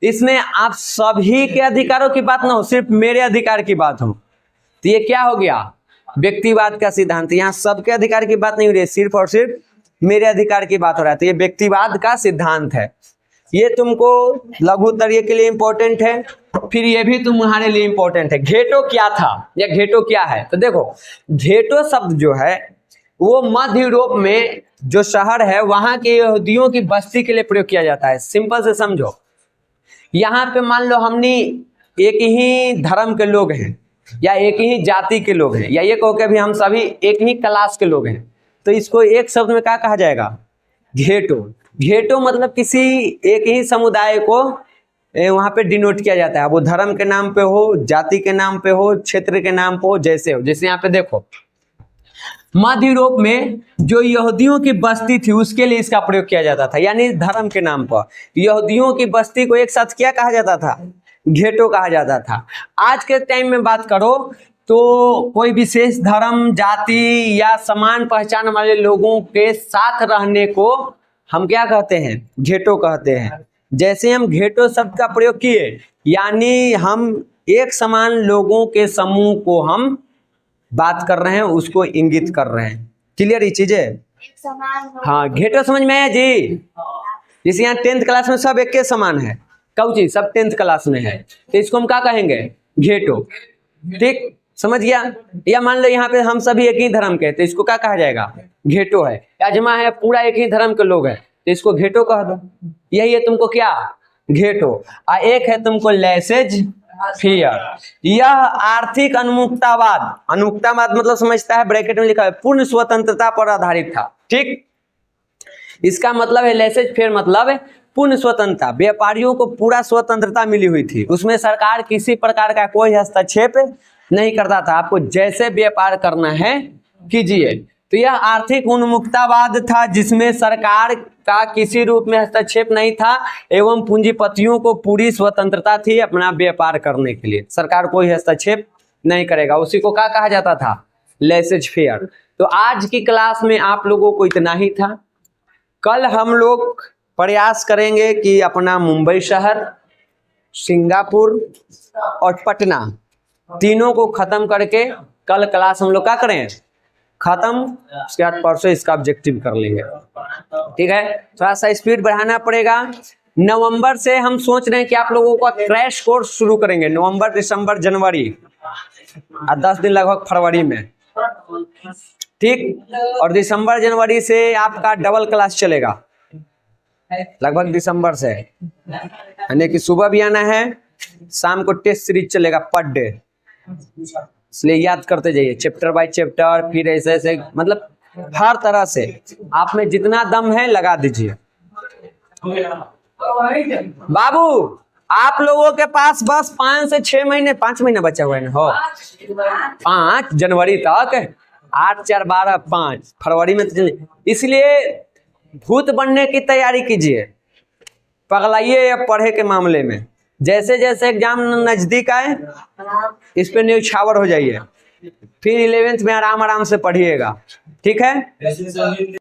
इसमें आप सभी के अधिकारों की बात ना हो, सिर्फ मेरे अधिकार की बात हो, तो ये क्या हो गया, व्यक्तिवाद का सिद्धांत। यहाँ सबके अधिकार की बात नहीं हो रही है, सिर्फ और सिर्फ मेरे अधिकार की बात हो रहा है। तो ये व्यक्तिवाद का सिद्धांत है। ये तुमको लघुत्तरीय के लिए इंपॉर्टेंट है। फिर ये भी तुम्हारे लिए इंपॉर्टेंट है। घेटो क्या था या घेटो क्या है? तो देखो, घेटो शब्द जो है वो मध्य यूरोप में जो शहर है वहां के यहूदियों की बस्ती के लिए प्रयोग किया जाता है। सिंपल से समझो, यहाँ पे मान लो हमने एक ही धर्म के लोग हैं, या एक ही जाति के लोग हैं, या ये कहो कि भी हम सभी एक ही क्लास के लोग हैं, तो इसको एक शब्द में क्या कहा जाएगा, घेटो। घेटो मतलब किसी एक ही समुदाय को वहाँ पे डिनोट किया जाता है, वो धर्म के नाम पे हो, जाति के नाम पे हो, क्षेत्र के नाम पे हो, जैसे हो। जैसे यहाँ पे देखो, मध्य यूरोप में जो यहूदियों की बस्ती थी उसके लिए इसका प्रयोग किया जाता था, यानी धर्म के नाम पर यहूदियों की बस्ती को एक साथ क्या कहा जाता था, घेटो कहा जाता था। आज के टाइम में बात करो तो कोई विशेष धर्म, जाति या समान पहचान वाले लोगों के साथ रहने को हम क्या कहते हैं, घेटो कहते हैं। जैसे हम घेटो शब्द का प्रयोग किए, यानी हम एक समान लोगों के समूह को हम बात कर रहे हैं, उसको इंगित कर रहे हैं। क्लियर ये चीजें? हाँ, घेटो समझ में आया जी? जैसे यहाँ 10th क्लास में सब एक के समान है, कौची सब 10th क्लास में है, तो इसको हम क्या कहेंगे? घेटो। ठीक, समझ गया? या मान लो यहाँ पे हम सभी एक ही धर्म के, तो इसको क्या कहा जाएगा? घेटो है। अजमा है, पूरा एक ही धर्म के लोग हैं, तो इसको घेटो कह दो। यही है तुमको क्या? घेटो। और एक है तुमको लेसेज फेयर। यह आर्थिक उन्मुक्तावाद, उन्मुक्तावाद मतलब समझता है, ब्रैकेट में लिखा है पूर्ण स्वतंत्रता पर आधारित था। ठीक, इसका मतलब है लेसेज फेयर मतलब है पूर्ण स्वतंत्रता, व्यापारियों को पूरा स्वतंत्रता मिली हुई थी, उसमें सरकार किसी प्रकार का कोई हस्तक्षेप नहीं करता था, आपको जैसे व्यापार करना है कीजिए। तो यह आर्थिक उन्मुक्तावाद था जिसमें सरकार का किसी रूप में हस्तक्षेप नहीं था एवं पूंजीपतियों को पूरी स्वतंत्रता थी अपना व्यापार करने के लिए, सरकार कोई हस्तक्षेप नहीं करेगा, उसी को क्या कहा जाता था? Laces fair. तो आज की क्लास में आप लोगों को इतना ही था। कल हम लोग प्रयास करेंगे कि अपना मुंबई शहर, सिंगापुर और पटना तीनों को खत्म करके कल क्लास हम लोग क्या करें? खत्म। उसके बाद परसों इसका ऑब्जेक्टिव कर लेंगे। ठीक है, थोड़ा सा स्पीड बढ़ाना पड़ेगा। नवंबर से हम सोच रहे हैं कि आप लोगों का क्रैश कोर्स शुरू करेंगे, नवंबर, दिसंबर, जनवरी और 10 दिन लगभग फरवरी में। ठीक, और दिसंबर जनवरी से आपका डबल क्लास चलेगा लगभग दिसंबर से, यानी कि सुबह भी आना है, शाम को टेस्ट सीरीज चलेगा पर डे, इसलिए याद करते जाइए चैप्टर बाय चैप्टर, फिर ऐसे ऐसे मतलब हर तरह से आप में जितना दम है लगा दीजिए। बाबू आप लोगों के पास बस 5 से 6 महीने, 5 महीने बचा हुआ है ना, हो 5 जनवरी तक, 8, 4, 12, 5 फरवरी में तो, इसलिए भूत बनने की तैयारी कीजिए, पगलाइए या पढ़े के मामले में। जैसे जैसे एग्जाम नजदीक आए इस पे न्यौछावर हो जाइए, फिर 11th में आराम आराम से पढ़िएगा। ठीक है।